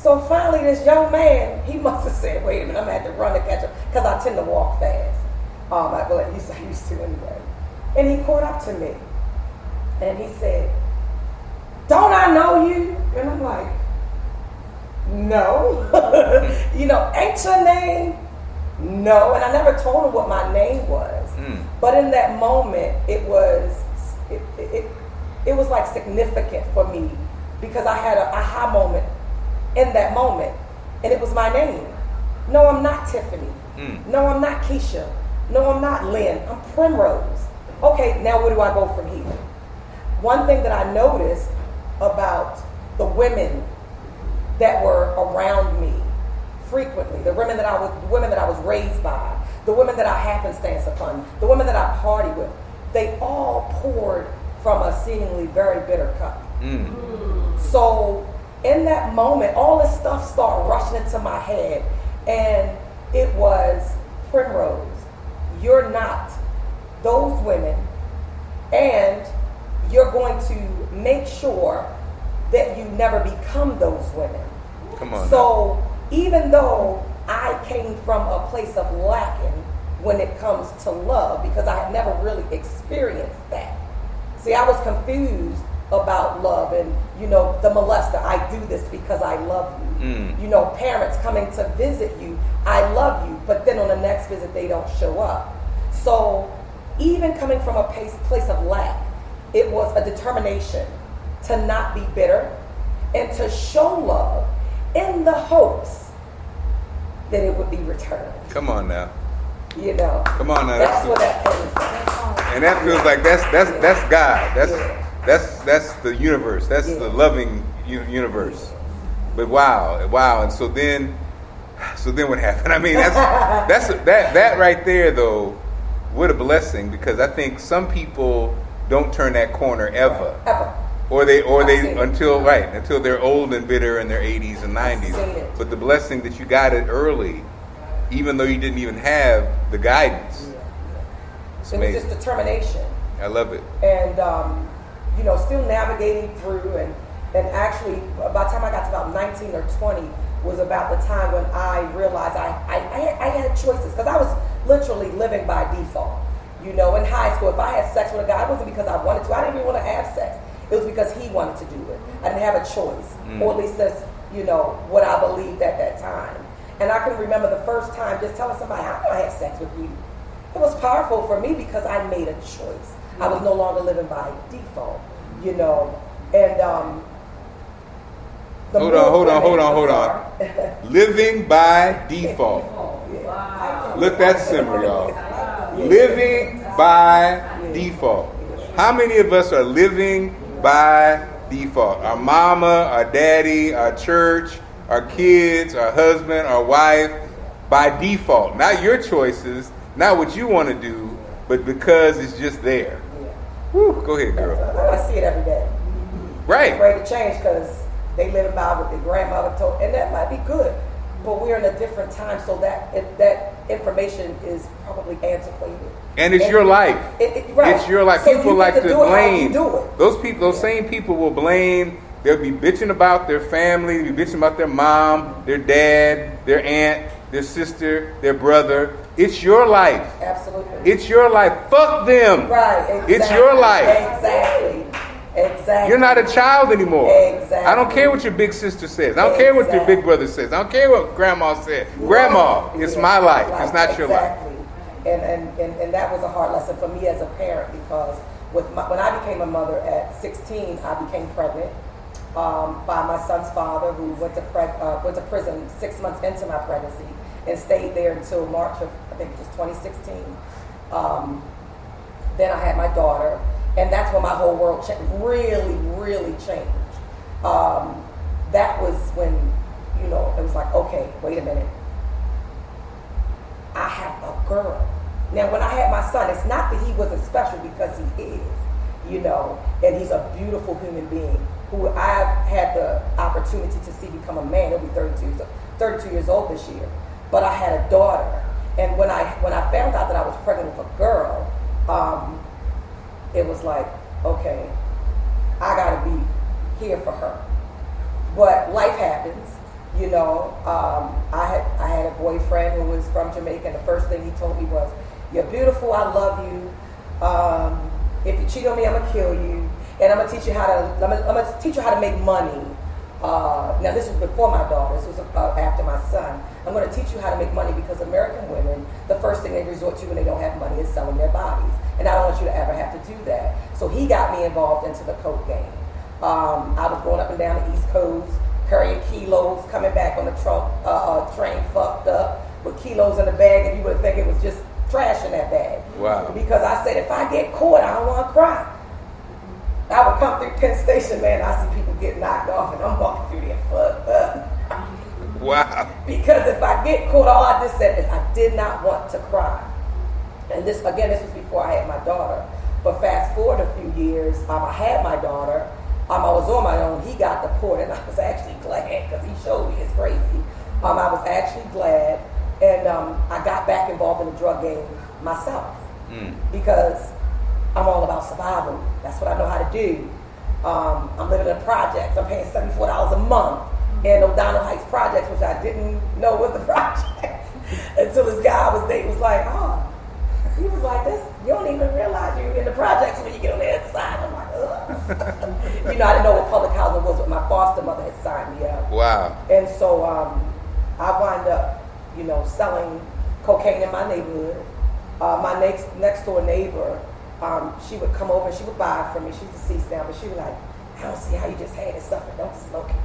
So finally, this young man, he must have said, wait a minute, I'm going to have to run to catch up, because I tend to walk fast. I used to anyway. And he caught up to me. And he said, don't I know you? And I'm like, no. Ain't your name? No. And I never told him what my name was. But in that moment, it was like significant for me, because I had an aha moment in that moment, and it was my name. No, I'm not Tiffany. No, I'm not Keisha. No, I'm not Lynn. I'm Primrose. Okay, now where do I go from here? One thing that I noticed about the women that were around me frequently, the women that I was raised by, the women that I happenstance upon, the women that I party with, they all poured from a seemingly very bitter cup. So in that moment, all this stuff started rushing into my head, and it was, Primrose, you're not those women, and you're going to make sure that you never become those women. Come on. So even though I came from a place of lacking when it comes to love, because I had never really experienced that. See, I was confused about love, and the molester, I do this because I love you. Parents coming to visit you, I love you, but then on the next visit they don't show up. So even coming from a place of lack, it was a determination to not be bitter and to show love in the hopes that it would be returned. Come on now. Come on now. That's where that came from. And that feels like that's God. That's the universe. That's the loving universe. But wow. And so then what happened? I mean, that right there though. What a blessing, because I think some people don't turn that corner ever. Or they until they're old and bitter in their 80s and 90s. But the blessing that you got it early, even though you didn't even have the guidance. It was just determination. I love it. And still navigating through, and actually by the time I got to about 19 or 20 was about the time when I realized I had choices, because I was literally living by default. In high school, if I had sex with a guy, it wasn't because I wanted to. I didn't even want to have sex. It was because he wanted to do it. I didn't have a choice, or at least that's what I believed at that time. And I can remember the first time just telling somebody, "How can I have sex with you?" It was powerful for me because I made a choice. I was no longer living by default, and Hold on. Living by default. Let that simmer, y'all. Living by default. How many of us are living by default? Our mama, our daddy, our church, our kids, our husband, our wife, by default. Not your choices, not what you want to do, but because it's just there. Whew, go ahead, girl. I see it every day. Right. I'm afraid to change because they live by what their grandmother told, and that might be good, but we're in a different time, so that information is probably antiquated. And it's your life. Right. It's your life. So people you like to blame. Those same people will blame. They'll be bitching about their family. They'll be bitching about their mom, their dad, their aunt, their sister, their brother. It's your life. Absolutely. It's your life. Fuck them. Right. Exactly. It's your life. Exactly. You're not a child anymore. Exactly. I don't care what your big sister says. I don't care what your big brother says. I don't care what grandma said. Grandma, it's my life. It's not your life. And that was a hard lesson for me as a parent, because when I became a mother at 16, I became pregnant by my son's father, who went to prison 6 months into my pregnancy and stayed there until March of, I think it was 2016. Then I had my daughter. And that's when my whole world really, really changed. That was when, it was like, okay, wait a minute. I have a girl. Now, when I had my son, it's not that he wasn't special, because he is, and he's a beautiful human being who I've had the opportunity to see become a man. He'll be 32 years old this year. But I had a daughter. And when I found out that I was pregnant with a girl, it was like, okay, I gotta be here for her. But life happens, You know, I had a boyfriend who was from Jamaica, and the first thing he told me was, "You're beautiful. I love you. If you cheat on me, I'm gonna kill you, and I'm gonna teach you how to make money." Now this was before my daughter. This was after my son. I'm going to teach you how to make money because American women, the first thing they resort to when they don't have money is selling their bodies, and I don't want you to ever have to do that. So he got me involved into the coke game. I was going up and down the East Coast, carrying kilos, coming back on the train fucked up with kilos in the bag, and you would think it was just trash in that bag. Wow. Because I said, if I get caught, I don't want to cry. I would come through Penn Station, man, I see people get knocked off, and I'm walking through there fucked up. Wow. Because if I get caught, all I just said is I did not want to cry. And this was before I had my daughter. But fast forward a few years, I had my daughter. I was on my own. He got deported, and I was actually glad because he showed me it's crazy. I was actually glad, and I got back involved in the drug game myself because I'm all about survival. That's what I know how to do. I'm living in projects. I'm paying $74 a month in O'Donnell Heights projects, which I didn't know was the project until this guy I was dating was like, he was like, this, you don't even realize you're in the projects when you get on the inside. I'm like, ugh. I didn't know what public housing was, but my foster mother had signed me up. Wow. And so I wound up, selling cocaine in my neighborhood. My next door neighbor, she would come over and she would buy it from me. She's deceased now, but she was like, I don't see how you just had it suffer. Don't smoke it.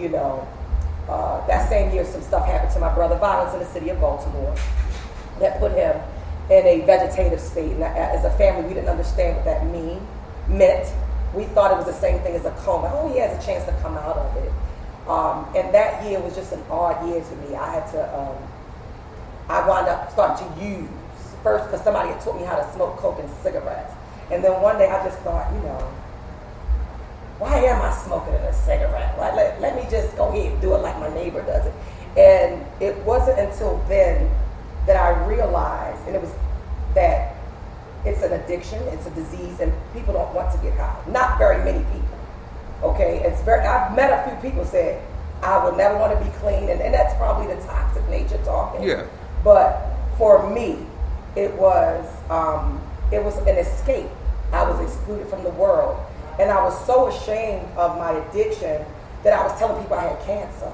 That same year, some stuff happened to my brother, violence in the city of Baltimore, that put him in a vegetative state. And as a family, we didn't understand what that meant. We thought it was the same thing as a coma. Oh, he has a chance to come out of it. And that year was just an odd year to me. I wound up starting to use first because somebody had taught me how to smoke coke and cigarettes. And then one day I just thought, why am I smoking a cigarette? Let me just go ahead and do it like my neighbor does it. And it wasn't until then that I realized, and it was that it's an addiction, it's a disease, and people don't want to get high. Not very many people. Okay, I've met a few people say, I would never want to be clean, and that's probably the toxic nature talking. Yeah. But for me, it was an escape. I was excluded from the world. And I was so ashamed of my addiction that I was telling people I had cancer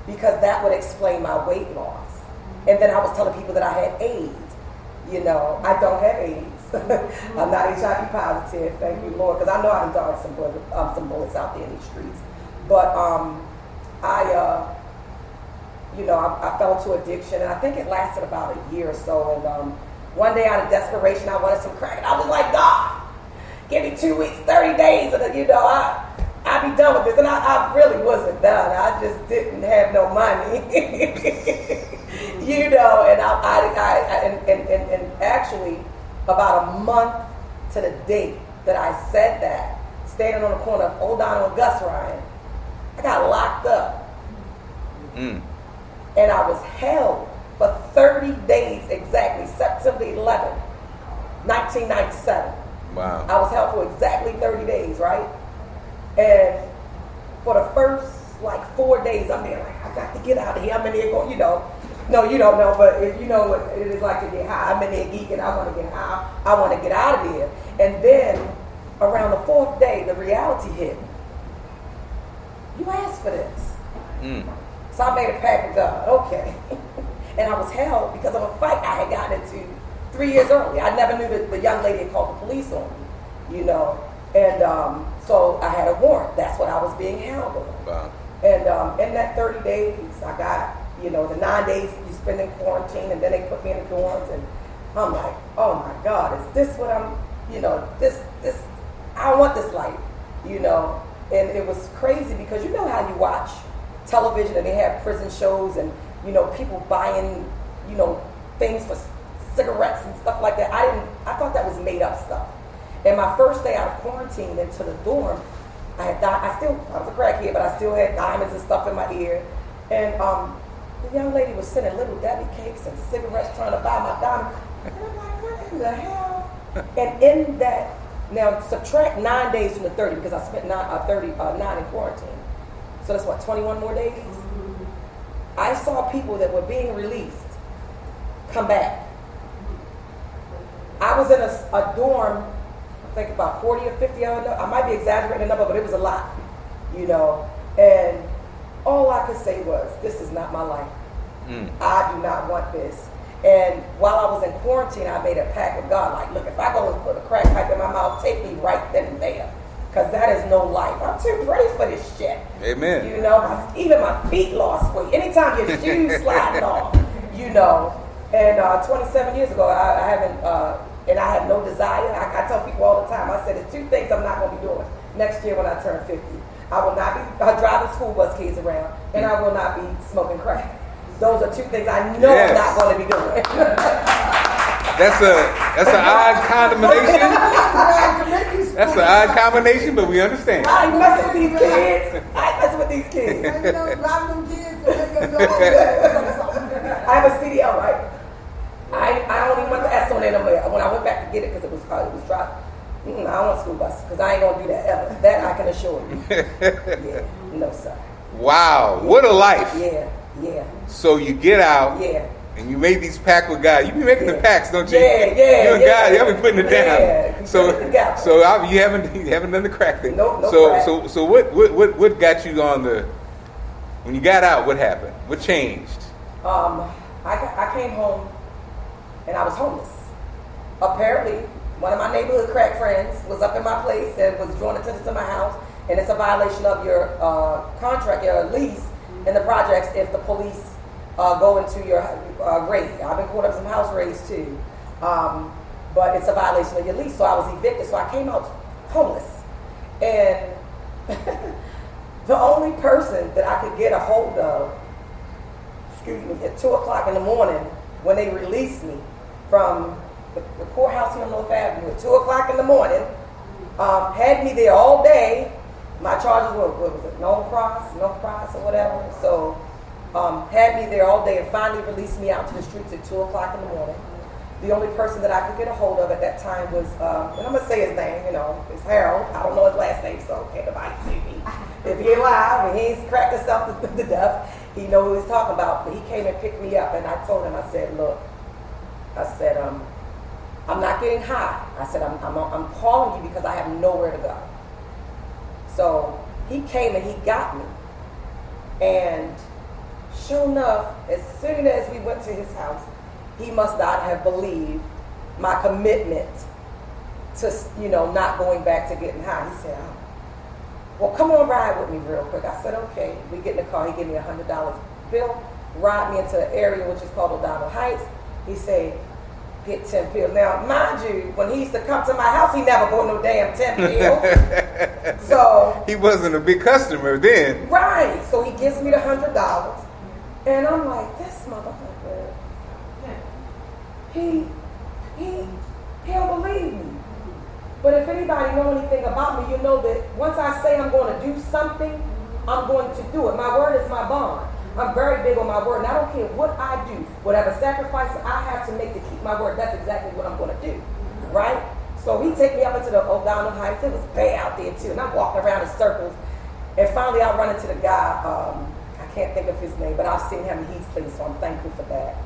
because that would explain my weight loss. And then I was telling people that I had AIDS. I don't have AIDS. I'm not HIV positive, thank you, Lord, because I know I done dodged some bullets out there in these streets. But I fell into addiction, and I think it lasted about a year or so. And one day, out of desperation, I wanted some crack, and I was like, God, give me 2 weeks, 30 days, and I'll be done with this. And I really wasn't done. I just didn't have no money, And actually, about a month to the date that I said that, standing on the corner of O'Donnell and Gus Ryan, I got locked up. And I was held for 30 days exactly, September 11th, 1997. Wow. I was held for exactly 30 days, right? And for the first 4 days, I'm there like, I got to get out of here. I'm in there going, no, you don't know, but if you know what it is like to get high, I'm in there geeking, I want to get high, I want to get out of here. And then around the 4th day, the reality hit me. You asked for this. So I made a pact with God, okay. And I was held because of a fight I had gotten into 3 years earlier. I never knew that the young lady had called the police on me, And so I had a warrant. That's what I was being held on. Wow. And in that 30 days, I got, the 9 days you spend in quarantine, and then they put me in the dorms, and I'm like, oh my God, is this what I'm, I want this life, And it was crazy because how you watch television and they have prison shows and, people buying, things for cigarettes and stuff like that. I thought that was made up stuff. And my first day out of quarantine into the dorm, I was a crackhead, but I still had diamonds and stuff in my ear. And the young lady was sending little Debbie cakes and cigarettes trying to buy my diamonds. And I'm like, what in the hell? And in that, now subtract 9 days from the 30 because I spent 9 in quarantine. So that's what, 21 more days? I saw people that were being released come back. I was in a dorm, I think about 40 or 50, I might be exaggerating the number, but it was a lot, you know. And all I could say was, this is not my life. I do not want this. And while I was in quarantine, I made a pact with God, like, look, if I go and put a crack pipe in my mouth, take me right then and there. Because that is no life. I'm too ready for this shit. Amen. You know, even my feet lost weight. Anytime your shoes sliding off, you know. And 27 years ago, I haven't, and I have no desire. I tell people all the time, I said, there's two things I'm not going to be doing next year when I turn 50. I will not be driving school bus kids around, and I will not be smoking crack. Those are two things I know I'm not going to be doing. That's an odd combination. That's an odd combination, but we understand. I ain't messing with these kids. I ain't messing with these kids. I have a CDL, right? I don't even want the S on it anymore. When I went back to get it because it was dropped. I don't want school bus because I ain't gonna do that ever. That I can assure you. Yeah, no sir. Wow, what a life. Yeah. So you get out. Yeah. And you made these packs with God. You be making the packs, don't you? Yeah. You and God, y'all be putting it down. Yeah. So you haven't done the crack thing. No crack. So what got you on the? When you got out, what happened? What changed? I came home and I was homeless. Apparently, one of my neighborhood crack friends was up in my place and was drawing attention to my house, and it's a violation of your contract, your lease in the projects if the police go into your raid. I've been caught up some house raids too, but it's a violation of your lease. So I was evicted. So I came out homeless, and the only person that I could get a hold of, at 2 o'clock in the morning when they released me from the courthouse here on North Avenue at 2 o'clock in the morning, had me there all day. My charges were, what was it, no price or whatever. So had me there all day and finally released me out to the streets at 2 o'clock in the morning. The only person that I could get a hold of at that time was, and I'm going to say his name, it's Harold. I don't know his last name, so can't nobody see me. If he alive and he's cracked himself to death, he knows who he's talking about. But he came and picked me up, and I told him, I said, look, I'm not getting high. I said, I'm calling you because I have nowhere to go. So he came and he got me. And sure enough, as soon as we went to his house, he must not have believed my commitment to, not going back to getting high. He said, well, come on, ride with me real quick. I said, okay. We get in the car. He gave me a $100 bill, ride me into an area which is called O'Donnell Heights. He said, get 10 pills. Now, mind you, when he used to come to my house, he never bought no damn 10 pills. So he wasn't a big customer then. Right. So he gives me the $100. And I'm like, this motherfucker, he don't believe me. But if anybody know anything about me, you know that once I say I'm going to do something, I'm going to do it. My word is my bond. I'm very big on my word, and I don't care what I do, whatever sacrifices I have to make to keep my word, that's exactly what I'm going to do, right? So he take me up into the O'Donnell Heights. It was bad out there too, and I'm walking around in circles. And finally, I run into the guy. I can't think of his name, but I've seen him in Heath's place, so I'm thankful for that.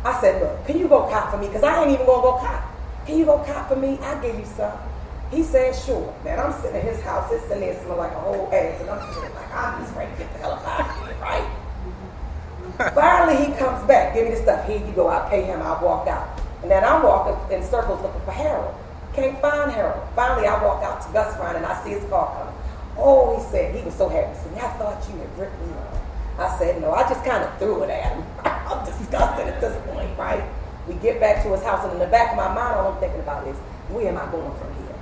I said, look, can you go cop for me? Because I ain't even going to go cop. Can you go cop for me? I'll give you some. He said, sure. Man, I'm sitting in his house. It's in there smelling like a whole ass. And I'm sitting like, I'm just ready to get the hell up out of here, right? Finally, he comes back. Give me the stuff. Here you go. I pay him. I walk out. And then I'm walking in circles looking for Harold. Can't find Harold. Finally, I walk out to Gus Ryan and I see his car coming. Oh, he said, he was so happy to see me. I thought you had ripped me off. I said, no, I just kind of threw it at him. I'm disgusted at this point, right? We get back to his house, and in the back of my mind, all I'm thinking about is, where am I going from here?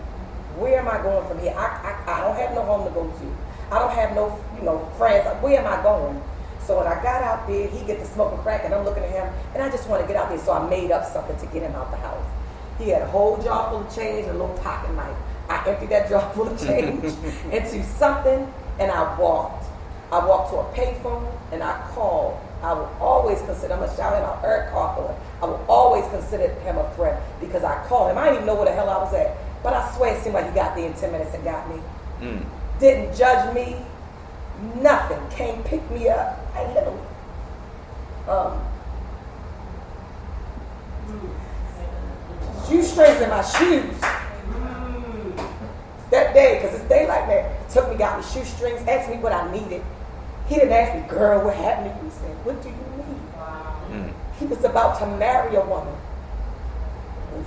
Where am I going from here? I don't have no home to go to. I don't have no, friends. Where am I going? So when I got out there, he get to smoking crack, and I'm looking at him, and I just want to get out there. So I made up something to get him out the house. He had a whole jar full of change and a little pocket knife. I emptied that jar full of change into something, and I walked. I walked to a payphone, and I called. I will always consider, I'm going to shout him out, Eric Cawthorne. I will always consider him a friend because I called him. I didn't even know where the hell I was at. But I swear it seemed like he got there in 10 minutes and got me. Didn't judge me. nothing. Came pick me up. I had shoestrings in my shoes that day, because it's daylight there. Took me, got me shoestrings, asked me what I needed. He didn't ask me, girl, what happened to you? He said, what do you need? He was about to marry a woman.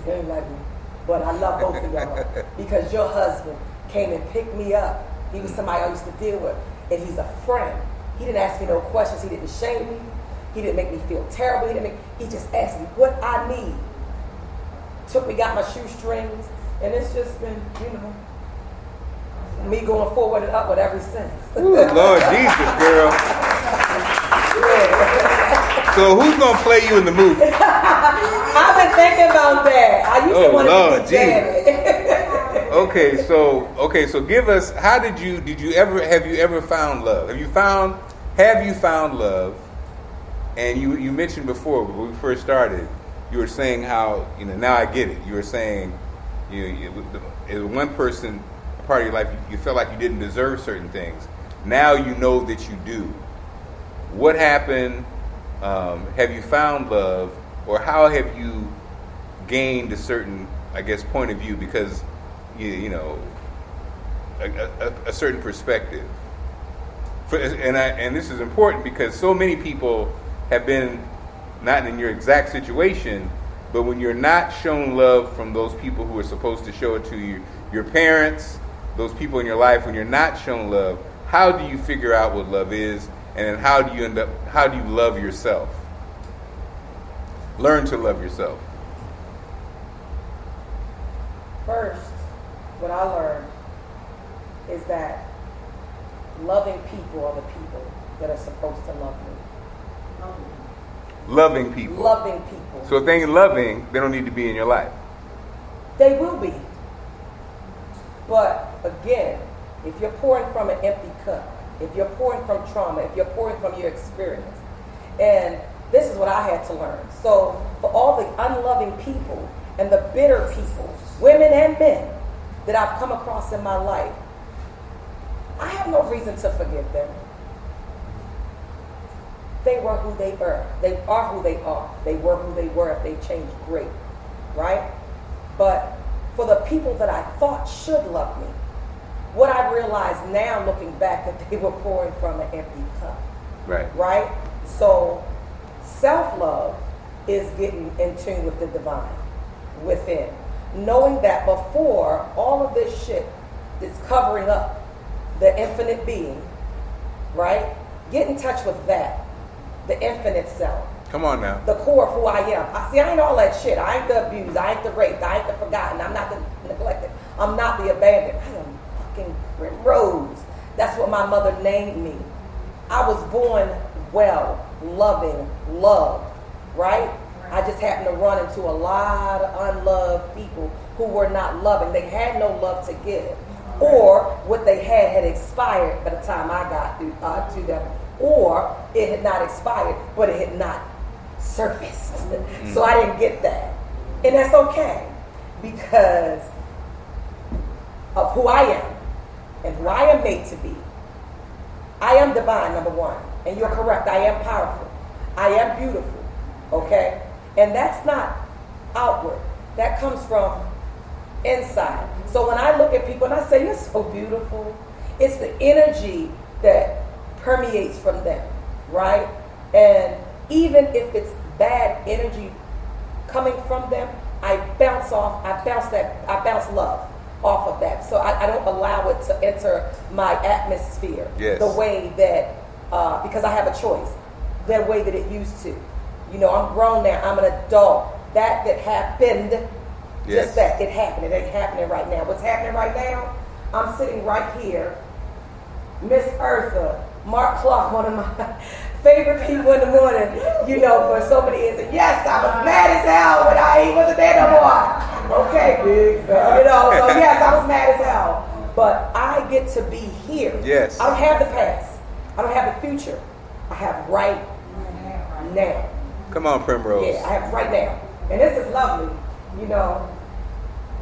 He ain't like me, but I love both of y'all because your husband came and picked me up. He was somebody I used to deal with, and he's a friend. He didn't ask me no questions. He didn't shame me. He didn't make me feel terrible. He just asked me what I need. Took me, got my shoestrings, and it's just been, me going forward and upward ever since. Ooh, Lord Jesus, girl. So who's gonna play you in the movie? I've been thinking about that. I used to want to be Janet. Okay, so give us. Have you ever found love? Have you found love? And you mentioned before when we first started, you were saying how now I get it. You were saying as one person part of your life you felt like you didn't deserve certain things. Now you know that you do. What happened? Have you found love, or how have you gained a certain, point of view? Because a certain perspective. And this is important because so many people have been not in your exact situation, but when you're not shown love from those people who are supposed to show it to you, your parents, those people in your life, when you're not shown love, how do you figure out what love is? And then how do you love yourself? Learn to love yourself. First, what I learned is that loving people are the people that are supposed to love me. Loving people. Loving people. So if they ain't loving, they don't need to be in your life. They will be. But again, if you're pouring from an empty cup, if you're pouring from trauma, if you're pouring from your experience, and this is what I had to learn. So for all the unloving people and the bitter people, women and men, that I've come across in my life, I have no reason to forgive them. They were who they were. They are who they are. They were who they were. If they changed, great. Right? But for the people that I thought should love me, what I realize now looking back, that they were pouring from an empty cup. Right. Right? So self-love is getting in tune with the divine within. Knowing that before all of this shit is covering up the infinite being, right? Get in touch with that. The infinite self. Come on now. The core of who I am. I ain't all that shit. I ain't the abused. I ain't the raped. I ain't the forgotten. I'm not the neglected. I'm not the abandoned. I am fucking Primrose. That's what my mother named me. I was born well, loving, loved, right? I just happened to run into a lot of unloved people who were not loving. They had no love to give. Or what they had expired by the time I got to them. Or it had not expired, but it had not surfaced. So I didn't get that. And that's okay, because of who I am and who I am made to be. I am divine, number one. And you're correct, I am powerful. I am beautiful, okay? And that's not outward. That comes from inside. So when I look at people and I say, you're so beautiful, it's the energy that permeates from them, right? And even if it's bad energy coming from them, I bounce love off of that. So I don't allow it to enter my atmosphere the way that, because I have a choice, the way that it used to. I'm grown now, I'm an adult. That happened, just that, it happened. It ain't happening right now. What's happening right now? I'm sitting right here, Miss Eartha, Mark Clark, one of my favorite people in the morning, for so many years. And yes, I was mad as hell when I wasn't there no more. Okay, big fella. So yes, I was mad as hell. But I get to be here. Yes. I don't have the past. I don't have the future. I have right now. Come on, Primrose. Yeah, I have right now. And this is lovely,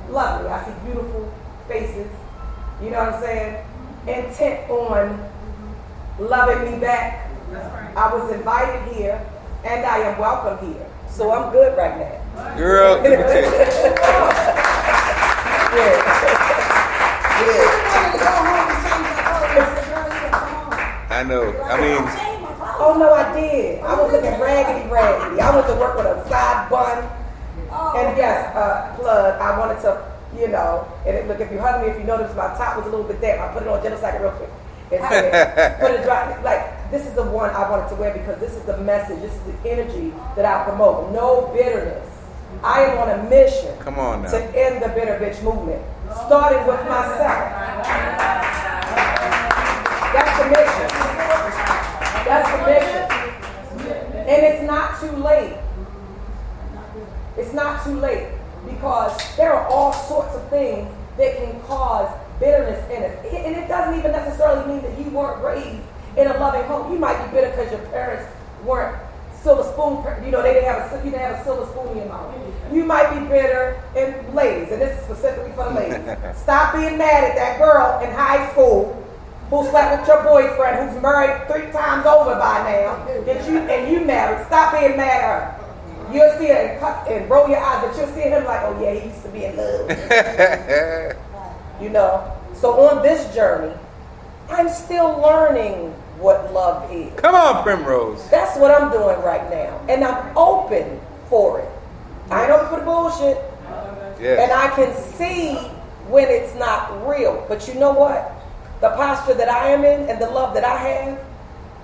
lovely. I see beautiful faces, you know what I'm saying? Intent on loving me back. I was invited here, and I am welcome here. So I'm good right now. Girl, let me tell you. I know. I mean, Oh no, I did. I was looking raggedy. I went to work with a side bun. And yes, plug. I wanted to, look, if you hug me, if you notice my top was a little bit damp, I put it on gentle second real quick. And said, put it dry. Like, this is the one I wanted to wear because this is the message, this is the energy that I promote. No bitterness. I am on a mission come on now. to end the bitter bitch movement, starting with myself. That's the mission. That's the mission. And it's not too late. It's not too late because there are all sorts of things that can cause bitterness in us. And it doesn't even necessarily mean that you weren't raised in a loving home. You might be bitter because your parents weren't silver spoon, they didn't have a silver spoon in your mouth. You might be bitter, and ladies, and this is specifically for the ladies. Stop being mad at that girl in high school who slept with your boyfriend who's married 3 times over by now, and you married. Stop being mad at her. You'll see her and roll your eyes, but you'll see him like, oh yeah, he used to be in love. So on this journey, I'm still learning what love is. Come on, Primrose. That's what I'm doing right now. And I'm open for it. I ain't open for the bullshit. Yes. And I can see when it's not real. But you know what? The posture that I am in and the love that I have,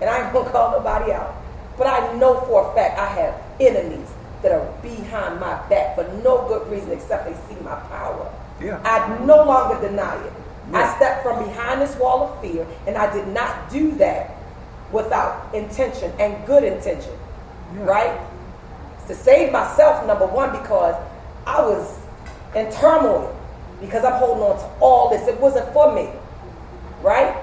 and I ain't gonna call nobody out, but I know for a fact I have enemies that are behind my back for no good reason except they see my power. Yeah. I no longer deny it. Yeah. I stepped from behind this wall of fear, and I did not do that without intention and good intention, right? To save myself, number one, because I was in turmoil, because I'm holding on to all this. It wasn't for me, right?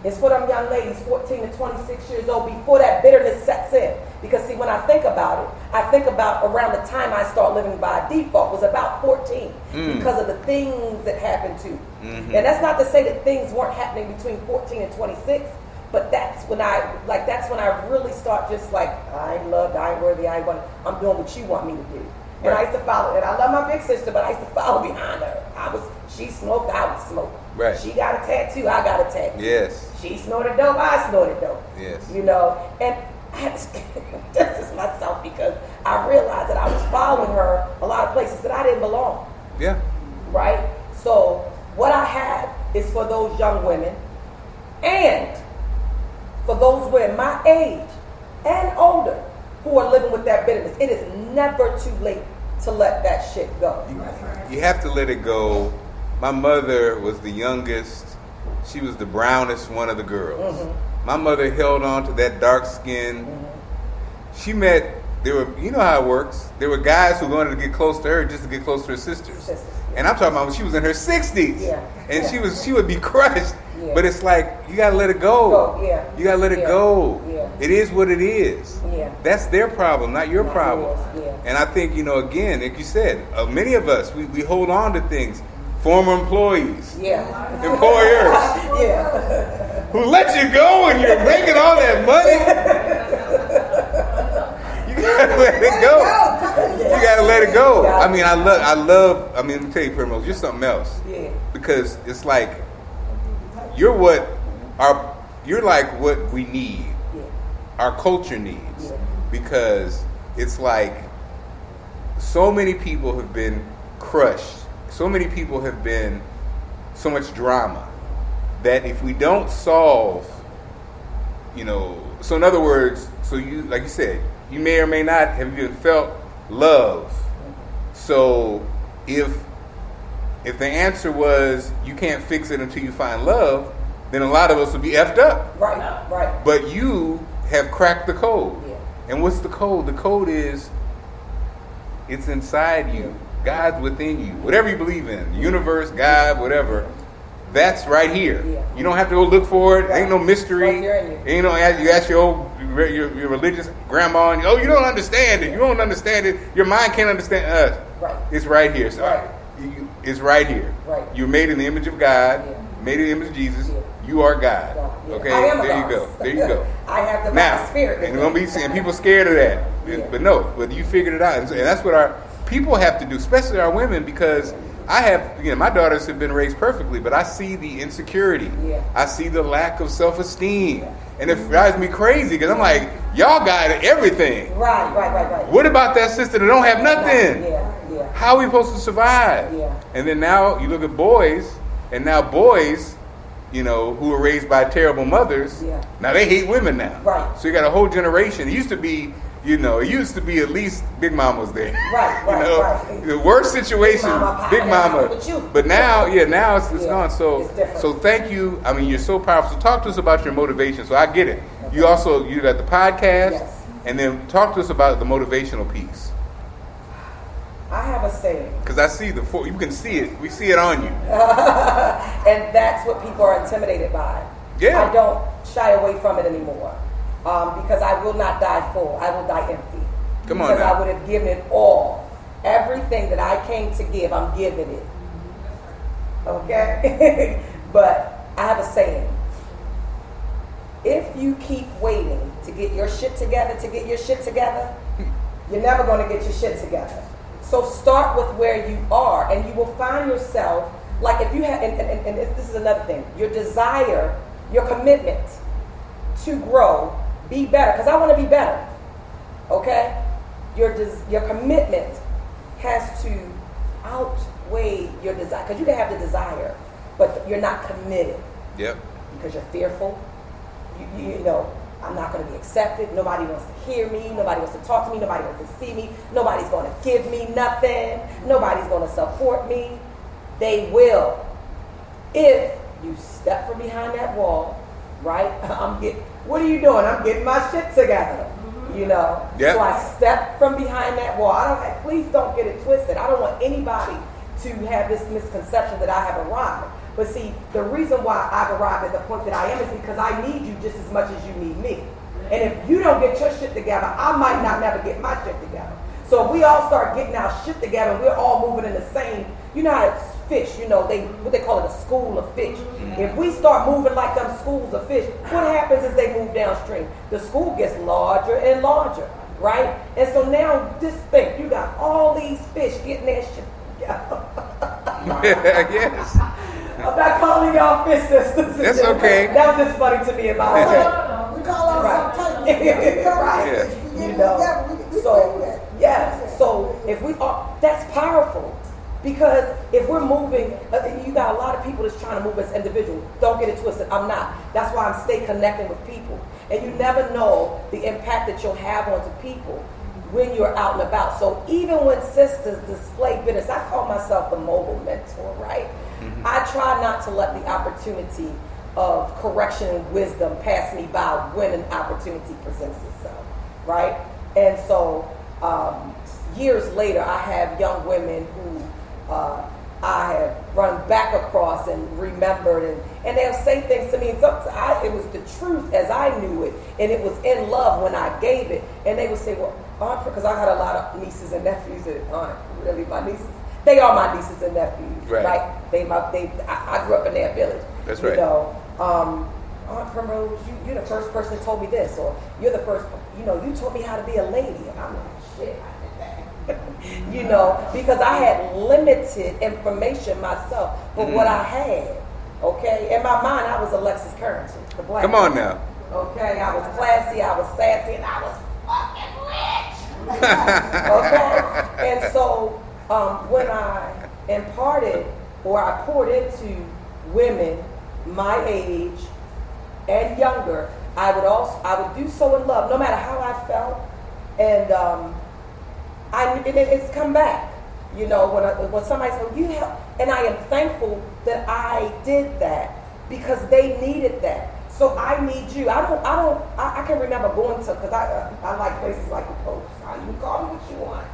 It's for them young ladies, 14 to 26 years old, before that bitterness sets in. Because see, when I think about it, I think about around the time I start living by default was about 14 because of the things that happened to me. Mm-hmm. And that's not to say that things weren't happening between 14 and 26, but that's when I really start just like, I ain't loved, I ain't worthy, I'm doing what you want me to do. And I used to follow, and I love my big sister, but I used to follow behind her. She smoked, I would smoke. Right. She got a tattoo, I got a tattoo. Yes. She snorted dope, I snorted dope. Yes. And I had to justice myself because I realized that I was following her a lot of places that I didn't belong. Yeah. Right? So what I have is for those young women and for those women my age and older who are living with that bitterness. It is never too late to let that shit go. You have to let it go. My mother was the youngest. She was the brownest one of the girls. Mm-hmm. My mother held on to that dark skin. Mm-hmm. She met, you know how it works. There were guys who wanted to get close to her just to get close to her sisters. And I'm talking about when she was in her 60s. Yeah. And she would be crushed. Yeah. But it's like, you got to let it go. You got to let it go. Yeah. It is what it is. Yeah. That's their problem, not your problem. Yeah. And I think, again, like you said, many of us, we hold on to things. Former employees. Yeah. Employers. Yeah. Who let you go and you're making all that money. You got to let it go. You got to let it go. I mean, let me tell you, Primrose, you're something else. Yeah. Because it's like, you're like what we need, our culture needs, because it's like so many people have been crushed, so many people have been so much drama that if we don't solve, so in other words, so you, like you said, you may or may not have even felt love. So if the answer was you can't fix it until you find love, then a lot of us would be effed up. Right. But you have cracked the code. Yeah. And what's the code? The code is it's inside you. God's within you. Whatever you believe in, universe, God, whatever, that's right here. Yeah. You don't have to go look for it. Right. Ain't no mystery. You ask your religious grandma, and you don't understand it. You don't understand it. Your mind can't understand us. Right. It's right here. So it's right here. Right. You're made in the image of God. Yeah. made in the image of Jesus. Yeah. You are God. Yeah. Okay, I am a there you God. go. There you go. I have the Now, spirit. and we're gonna be seeing people scared of that, Yeah. but no, but you figured it out, and that's what our people have to do, especially our women, because I have, my daughters have been raised perfectly, but I see the insecurity. Yeah. I see the lack of self-esteem, and it drives me crazy because I'm like, y'all got everything. Right. What about that sister that don't have nothing? Yeah. How are we supposed to survive? Yeah. And then now you look at boys, and now boys, who were raised by terrible mothers, Yeah. now they hate women now. Right. So you got a whole generation. It used to be, at least Big Mama was there. Right. The worst situation, Big Mama. With you. But now it's gone. So, it's different. so thank you. I mean, you're so powerful. So talk to us about your motivation. So I get it. You got the podcast, Yes. and then talk to us about the motivational piece. I have a saying. Because I see you can see it. We see it on you. And that's what people are intimidated by. Yeah. I don't shy away from it anymore. Because I will not die full. I will die empty. Come on Because now. I would have given it all. Everything that I came to give, I'm giving it. Okay? But I have a saying. If you keep waiting to get your shit together, you're never going to get your shit together. So start with where you are, and you will find yourself, like if you have, and this is another thing, your desire, your commitment to grow, be better, because I want to be better, okay? Your commitment has to outweigh your desire, because you can have the desire, but you're not committed. Yep. Because you're fearful. I'm not going to be accepted. Nobody wants to hear me. Nobody wants to talk to me. Nobody wants to see me. Nobody's going to give me nothing. Nobody's going to support me. They will. If you step from behind that wall, right? What are you doing? I'm getting my shit together. Yep. So I step from behind that wall. Please don't get it twisted. I don't want anybody to have this misconception that I have arrived. But see, the reason why I've arrived at the point that I am is because I need you just as much as you need me. And if you don't get your shit together, I might not never get my shit together. So if we all start getting our shit together and we're all moving in the same, how it's fish, what they call it, a school of fish. If we start moving like them schools of fish, what happens is they move downstream. The school gets larger and larger, right? And so now just think, you got all these fish getting their shit together. Yes. I'm not calling y'all fish sisters. That's okay. That was just funny to me in my head. We call ourselves Right. So if we are, that's powerful. Because if we're moving, you got a lot of people that's trying to move as individuals. Don't get it twisted. I'm not. That's why I'm stay connecting with people. And you never know the impact that you'll have onto people when you're out and about. So even when sisters display bitterness, I call myself the mogul mentor, right? Mm-hmm. I try not to let the opportunity of correction and wisdom pass me by when an opportunity presents itself, right? And so years later, I have young women who I have run back across and remembered, and they'll say things to me. And it was the truth as I knew it, and it was in love when I gave it. And they would say, well, Aunt, because I had a lot of nieces and nephews that aren't really my nieces. They are my nieces and nephews, right? I grew up in their village. That's right. Aunt Primrose, you're the first person that told me this, or you're the first, you taught me how to be a lady. And I'm like, shit, I did that. Because I had limited information myself, but what I had, okay? In my mind, I was Alexis Currency, the black Come on now. Okay, I was classy, I was sassy, and I was fucking rich. Okay? And so when I imparted or I poured into women my age and younger, I would do so in love, no matter how I felt, and it's come back. When somebody said, "You help," and I am thankful that I did that because they needed that. So I need you. I can remember going to, because I like places like the Coast. You can call me what you want.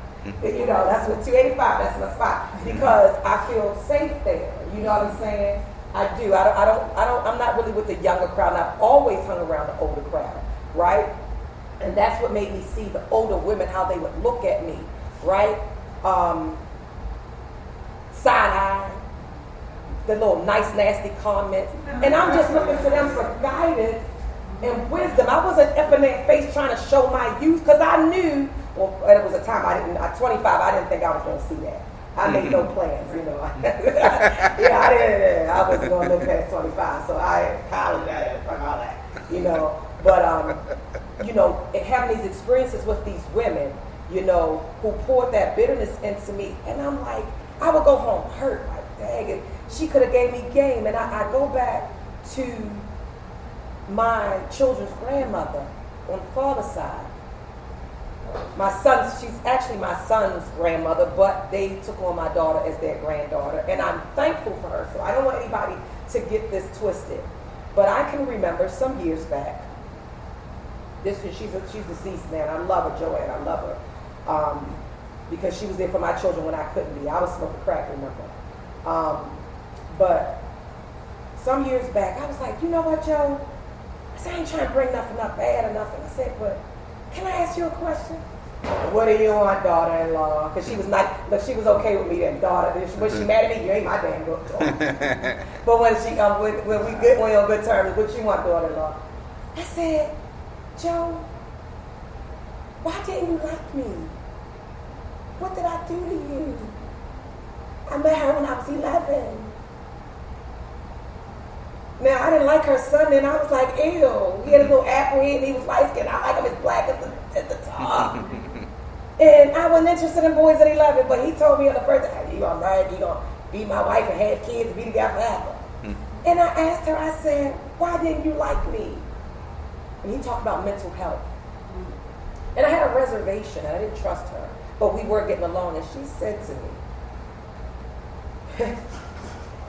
That's what 285. That's my spot because I feel safe there. You know what I'm saying? I do. I'm not really with the younger crowd. And I've always hung around the older crowd, right? And that's what made me see the older women, how they would look at me, right? Side eye, the little nice, nasty comments. And I'm just looking to them for guidance and wisdom. I wasn't up in their face trying to show my youth because I knew, well, it was a time at 25, I didn't think I was going to see that. I made no plans, you know. I wasn't going to live past 25, so I had college, I had fuck all that, you know. But, you know, having these experiences with these women, you know, who poured that bitterness into me, and I'm like, I would go home hurt, like, dang it. She could have gave me game, and I go back to my children's grandmother on the father's side. She's actually my son's grandmother, but they took on my daughter as their granddaughter, and I'm thankful for her, so I don't want anybody to get this twisted. But I can remember some years back, she's deceased now, and I love her, Joanne, I love her, because she was there for my children when I couldn't be. I was smoking crack, remember. But some years back, I was like, you know what, Joe? I said, I ain't trying to bring nothing up bad or nothing. I said, but can I ask you a question? What do you want, daughter-in-law? Because she was not, look, she was okay with me then, daughter. When she mad at me, you ain't my damn book. But when we on good terms, what you want, daughter-in-law? I said, Joe, why didn't you like me? What did I do to you? I met her when I was 11. Now, I didn't like her son, and I was like, ew. He had a little apple head, and he was light-skinned. I like him as black as the top. And I wasn't interested in boys at 11, but he told me on the first day, you gonna marry, you gonna be my wife and have kids and be together forever. And I asked her, I said, why didn't you like me? And he talked about mental health. And I had a reservation, and I didn't trust her. But we were getting along, and she said to me,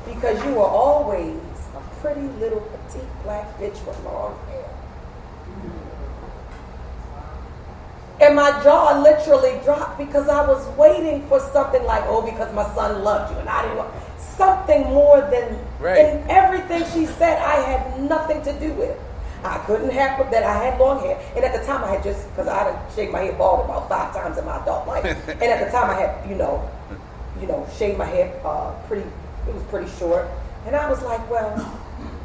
because you were always a pretty little petite black bitch with long hair. And my jaw literally dropped because I was waiting for something like, oh, because my son loved you, and I didn't want something more than, right. And everything she said I had nothing to do with. I couldn't have that. I had long hair, and at the time I had just, because I had shaved my hair bald about 5 times in my adult life, and at the time I had, you know, shaved my hair it was pretty short, and I was like, well,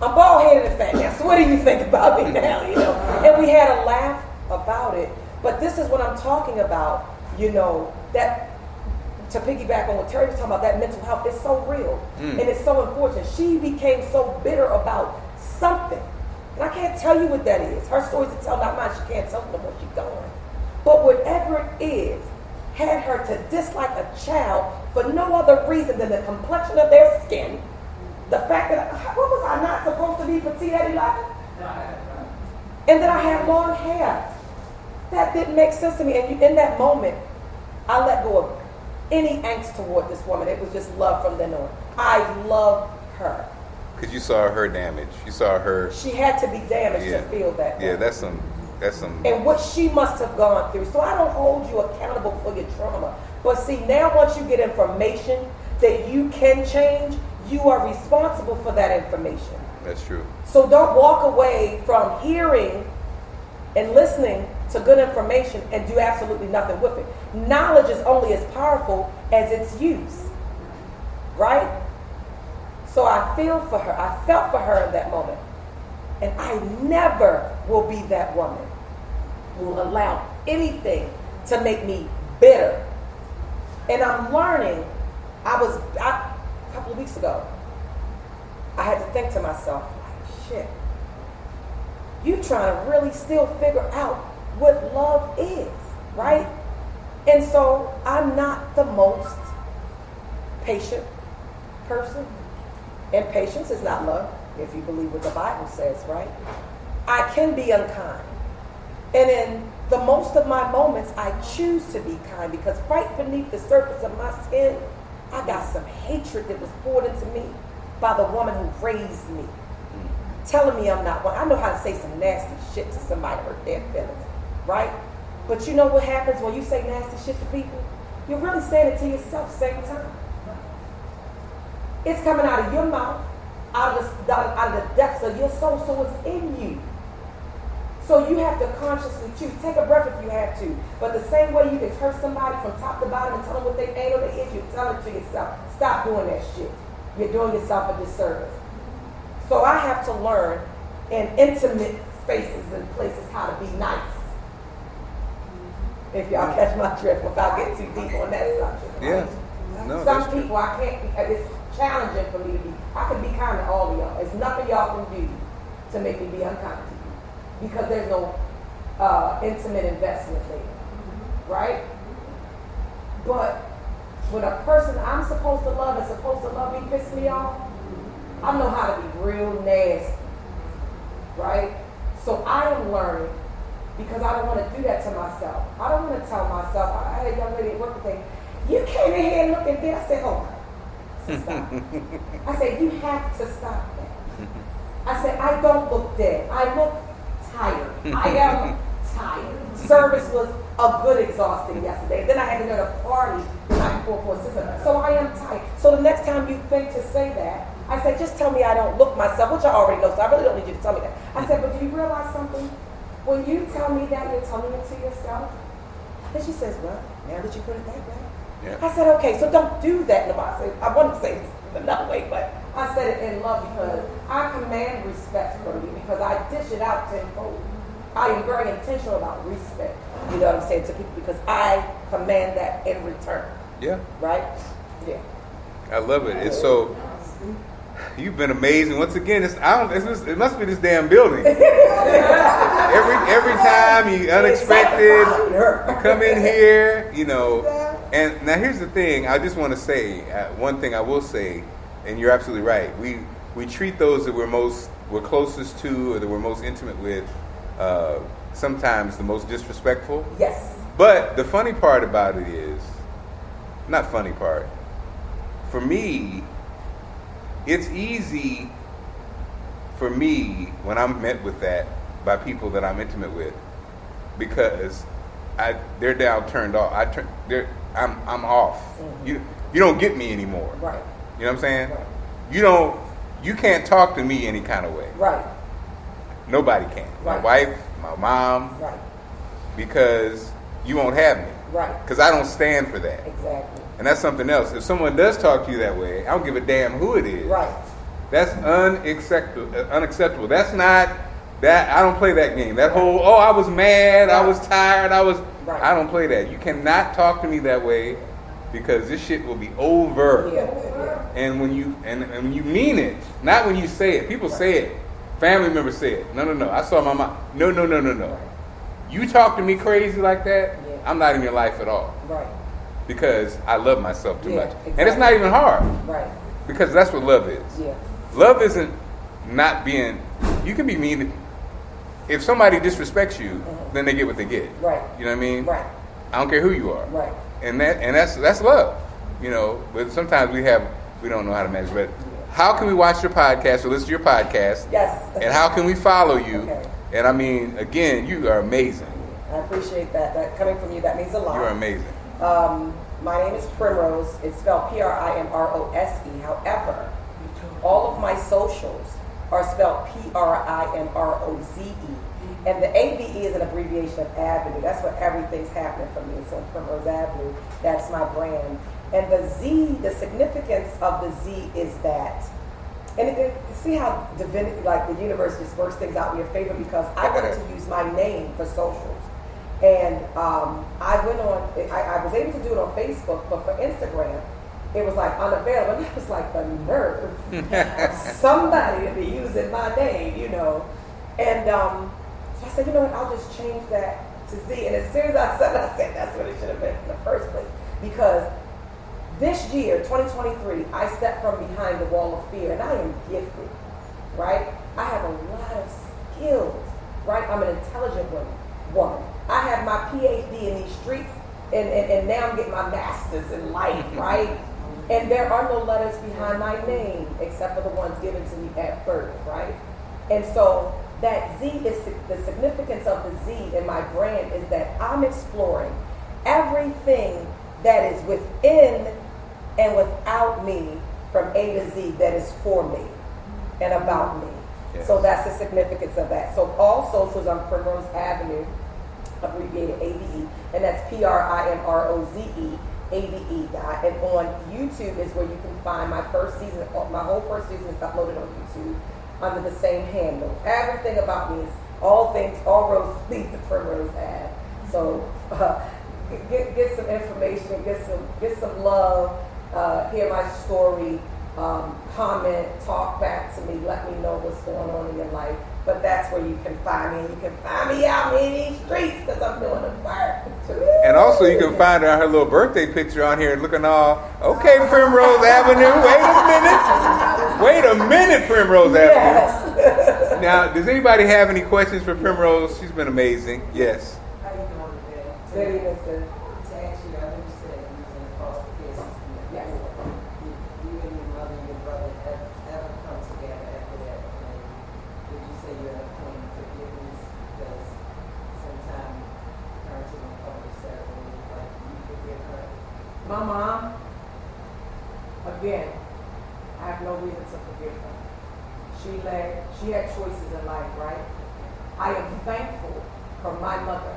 I'm bald-headed and fat now, so what do you think about me now, you know? And we had a laugh about it, but this is what I'm talking about, you know, that, to piggyback on what Terry was talking about, that mental health is so real, and it's so unfortunate. She became so bitter about something. And I can't tell you what that is. Her stories to tell, not mine. She can't tell them what she's going. But whatever it is, had her to dislike a child for no other reason than the complexion of their skin. The fact that, what was I not supposed to be petite at 11? And that I had long hair. That didn't make sense to me. And in that moment, I let go of any angst toward this woman. It was just love from then on. I love her. Because you saw her damage. You saw her. She had to be damaged to feel that. Yeah, that's some. And what she must have gone through. So I don't hold you accountable for your trauma. But see, now once you get information that you can change, you are responsible for that information. That's true. So don't walk away from hearing and listening to good information and do absolutely nothing with it. Knowledge is only as powerful as its use. Right? So I feel for her. I felt for her in that moment. And I never will be that woman who will allow anything to make me bitter. And I'm learning. A couple of weeks ago, I had to think to myself, like, shit, you trying to really still figure out what love is, right? And so I'm not the most patient person. And patience is not love, if you believe what the Bible says, right? I can be unkind. And in the most of my moments, I choose to be kind because right beneath the surface of my skin, I got some hatred that was poured into me by the woman who raised me. Telling me I'm not one. I know how to say some nasty shit to somebody to hurt their feelings, right? But you know what happens when you say nasty shit to people? You're really saying it to yourself same time. It's coming out of your mouth, out of the depths of your soul, so it's in you. So you have to consciously choose. Take a breath if you have to. But the same way you can curse somebody from top to bottom and tell them what they ain't or they is, you tell it to yourself. Stop doing that shit. you're doing yourself a disservice. So I have to learn in intimate spaces and places how to be nice. If y'all catch my drift without getting too deep on that subject. Yeah. No, Some that's true. people I can't be, it's challenging for me to be, I can be kind to all of y'all. It's nothing y'all can do to make me be unkind to you. Because there's no intimate investment there. Right? But when a person I'm supposed to love is supposed to love me piss me off, I know how to be real nasty. Right? So I am learning because I don't want to do that to myself. I don't want to tell myself, I had a young lady at work today, you came in here looking there. I said, oh, stop. I said, you have to stop that. I said, I don't look dead. I look tired. I am tired. Service was a good exhausting yesterday. Then I had to go to a party the night before for a sister. So I am tired. So the next time you think to say that, I said, just tell me I don't look myself, which I already know, so I really don't need you to tell me that. I said, but do you realize something? When you tell me that, you're telling it to yourself. And she says, well, now that you put it that way. Yeah. I said, okay, so don't do that no more. I said, I want to say it another way, but I said it in love because I command respect from you because I dish it out tenfold. I am very intentional about respect, you know what I'm saying, to people because I command that in return. Yeah. Right? Yeah. I love it. It's so. You've been amazing. Once again, it must be this damn building. every time you unexpected, you come in here, you know. And now here's the thing. I just want to say one thing. I will say, and you're absolutely right. We treat those that we're closest to, or that we're most intimate with, sometimes the most disrespectful. Yes. But the funny part about it is, not funny part. For me. It's easy for me when I'm met with that by people that I'm intimate with because they're down turned off. I'm off. Mm-hmm. You don't get me anymore. Right. You know what I'm saying? Right. You can't talk to me any kind of way. Right. Nobody can. Right. My wife, my mom. Right. Because you won't have me. Right. Because I don't stand for that. Exactly. And that's something else. If someone does talk to you that way, I don't give a damn who it is. Right. That's unacceptable. That's not that. I don't play that game. That whole I was mad, I was tired, Right. I don't play that. You cannot talk to me that way because this shit will be over. Yeah. And when you you mean it, not when you say it. People say it. Family members say it. No. I saw my mom. No. You talk to me crazy like that, I'm not in your life at all. Right. Because I love myself too much. Exactly. And it's not even hard. Right. Because that's what love is. Yeah. Love isn't not being, you can be mean. If somebody disrespects you, then they get what they get. Right. You know what I mean? Right. I don't care who you are. Right. And that's love. You know, but sometimes we don't know how to manage. But how can we watch your podcast or listen to your podcast? Yes. And how can we follow you? Okay. And I mean, again, you are amazing. I appreciate that. That coming from you, that means a lot. You are amazing. My name is Primrose. It's spelled Primrose. However, all of my socials are spelled Primroze. And the AVE is an abbreviation of Avenue. That's where everything's happening for me. So Primrose Avenue, that's my brand. And the Z, the significance of the Z is that, and see how divinity, like the universe just works things out in your favor because I wanted to use my name for socials. And I went on, I was able to do it on Facebook, but for Instagram, it was like unavailable. And it was like the nerve of somebody to be using my name, you know. And so I said, you know what, I'll just change that to Z. And as soon as I said that's what it should have been in the first place. Because this year, 2023, I stepped from behind the wall of fear, and I am gifted, right? I have a lot of skills, right? I'm an intelligent woman. I have my PhD in these streets, and now I'm getting my master's in life, right? And there are no letters behind my name except for the ones given to me at birth, right? And so that Z is the significance of the Z in my brand is that I'm exploring everything that is within and without me from A to Z that is for me and about me. Yes. So that's the significance of that. So all socials on Primrose Avenue, abbreviated AVE, and that's Primroze. AVE guy. And on YouTube is where you can find my first season. My whole first season is uploaded on YouTube under the same handle. Everything about me is all roads lead to Primrose ad. So get some information, get some love, hear my story, comment, talk back to me, let me know what's going on in your life. But that's where you can find me. And you can find me out in these streets because I'm doing the work. And also you can find her little birthday picture on here looking all, okay, Primrose Avenue, wait a minute, Primrose Avenue. Yes. Now, does anybody have any questions for Primrose? She's been amazing. Yes. How you doing today? Good evening, sir. To ask you, I know you said you was in the foster care system. Yes. Did you and your mother and your brother ever come together after that? And did you say you're at a point of forgiveness? Because sometimes parents are going to come to ceremony, like you forgive her. My mom, again, I have no reason to forgive her. She had choices in life, right? I am thankful for my mother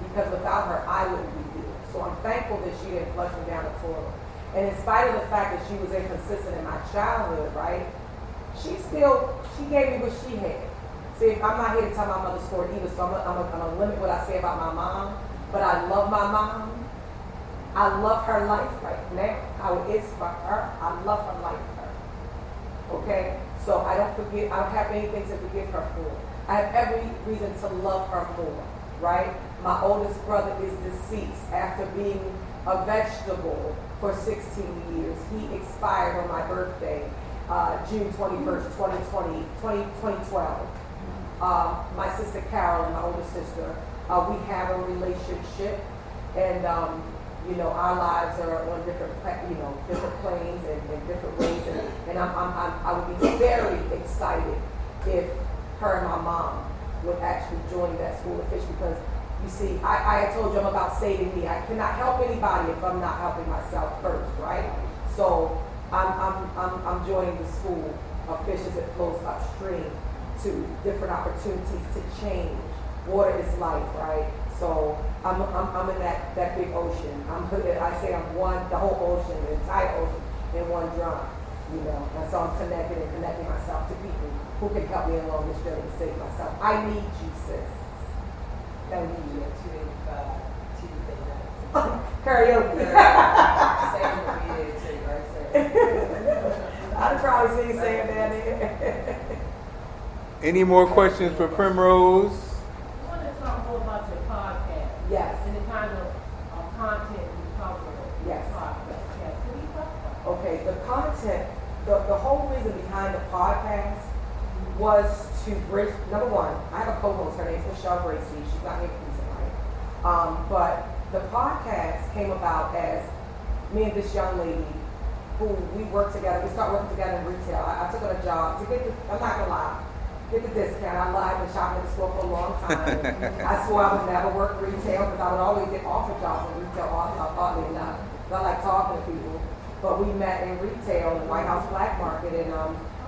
because without her, I wouldn't be here. So I'm thankful that she didn't flush me down the toilet. And in spite of the fact that she was inconsistent in my childhood, right? She gave me what she had. See, I'm not here to tell my mother's story either, so I'm gonna limit what I say about my mom. But I love my mom. I love her life right now. How it is for her. I love her life for her. Okay? So I don't have anything to forgive her for. I have every reason to love her more, right? My oldest brother is deceased after being a vegetable for 16 years. He expired on my birthday, June 21st, 2012. My sister Carol and my older sister, we have a relationship, and our lives are on different planes and different ways, and I would be very excited if her and my mom would actually join that school of fish, because you see, I told you I'm about saving me. I cannot help anybody if I'm not helping myself first, right? So I'm joining the school of fish as it flows upstream to different opportunities to change. Water is life, right? So I'm in that big ocean. I say I'm the whole ocean, the entire ocean in one drum, And so I'm connecting myself to people who can help me along this journey to save myself. I need you, sis. Thank you. Karaoke. I'd probably see you saying that there. Any more questions for Primrose? I want to talk more about your podcast. Yes. And the kind of content you cover. Yes. Podcast. Yes. What do you talk about? Okay, the content, the whole reason behind the podcast was to bridge, number one, I have a co-host, her name's Michelle Gracie, she's not here for me tonight. But the podcast came about as me and this young lady who we worked together, we started working together in retail. I took on a job to I'm not gonna lie, get the discount. I lied, been shopping at the store for a long time. I swore I would never work retail because I would always get offer jobs in retail, oddly enough. I like talking to people. But we met in retail in the White House Black Market, and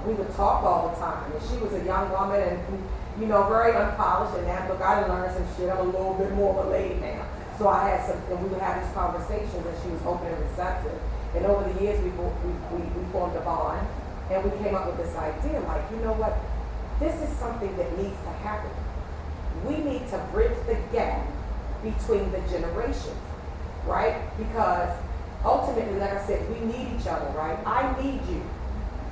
we would talk all the time. And she was a young woman and, very unpolished. And now, look, I done learned some shit. I'm a little bit more of a lady now. So and we would have these conversations, and she was open and receptive. And over the years, we formed a bond, and we came up with this idea, like, you know what? This is something that needs to happen. We need to bridge the gap between the generations, right? Because ultimately, like I said, we need each other, right? I need you,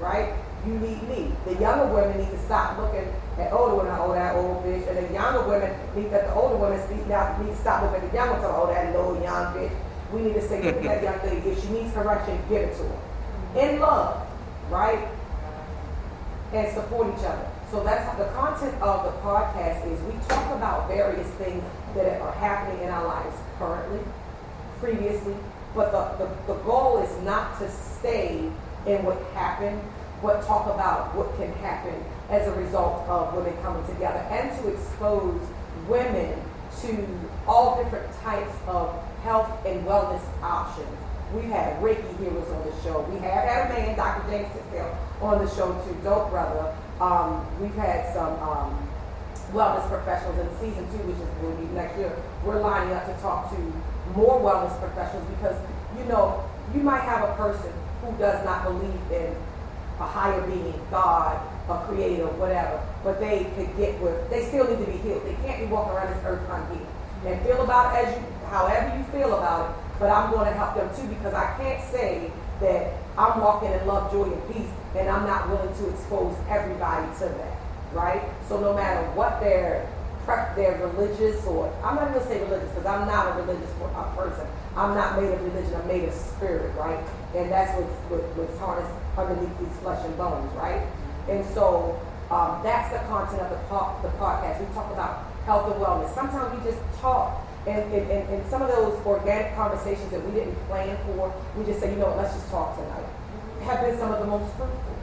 right? You need me. The younger women need to stop looking at older women, oh, that old bitch. And the younger women the older women need to stop looking at the young ones, oh, that little young bitch. We need to say, look at that young lady. If she needs correction, give it to her. In love, right? And support each other. So that's how the content of the podcast is. We talk about various things that are happening in our lives currently, previously, but the goal is not to stay in what happened, but talk about what can happen as a result of women coming together, and to expose women to all different types of health and wellness options. We've had Reiki healers on the show. We have had a man, Dr. James Tisdale, on the show too, dope brother. We've had some wellness professionals in season 2, which is going to be next year. We're lining up to talk to more wellness professionals because you know, you might have a person who does not believe in a higher being, God, a creator, whatever, but they could get with, they still need to be healed. They can't be walking around this earth unhealed. And feel about it as you, however you feel about it, but I'm going to help them too, because I can't say that I'm walking in love, joy, and peace, and I'm not willing to expose everybody to that, right? So no matter what their religious, or I'm not going to say religious because I'm not a religious person. I'm not made of religion. I'm made of spirit, right? And that's what's harnessed underneath these flesh and bones, right? And so that's the content of the podcast. We talk about health and wellness. Sometimes we just talk, and some of those organic conversations that we didn't plan for, we just say, you know what, let's just talk tonight, have been some of the most fruitful,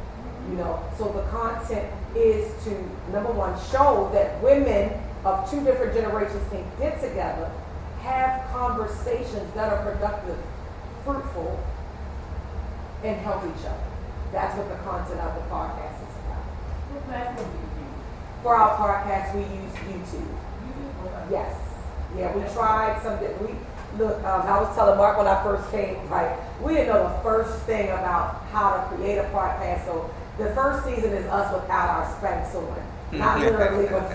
you know. So the content is to, number one, show that women of two different generations can get together, have conversations that are productive, fruitful, and help each other. That's what the content of the podcast is about. What platform do you use? For our podcast, we use YouTube. Yes. Yeah, we tried something. I was telling Mark when I first came, right, we didn't know the first thing about how to create a podcast. So the first season is us without our Spanx on. Not literally, but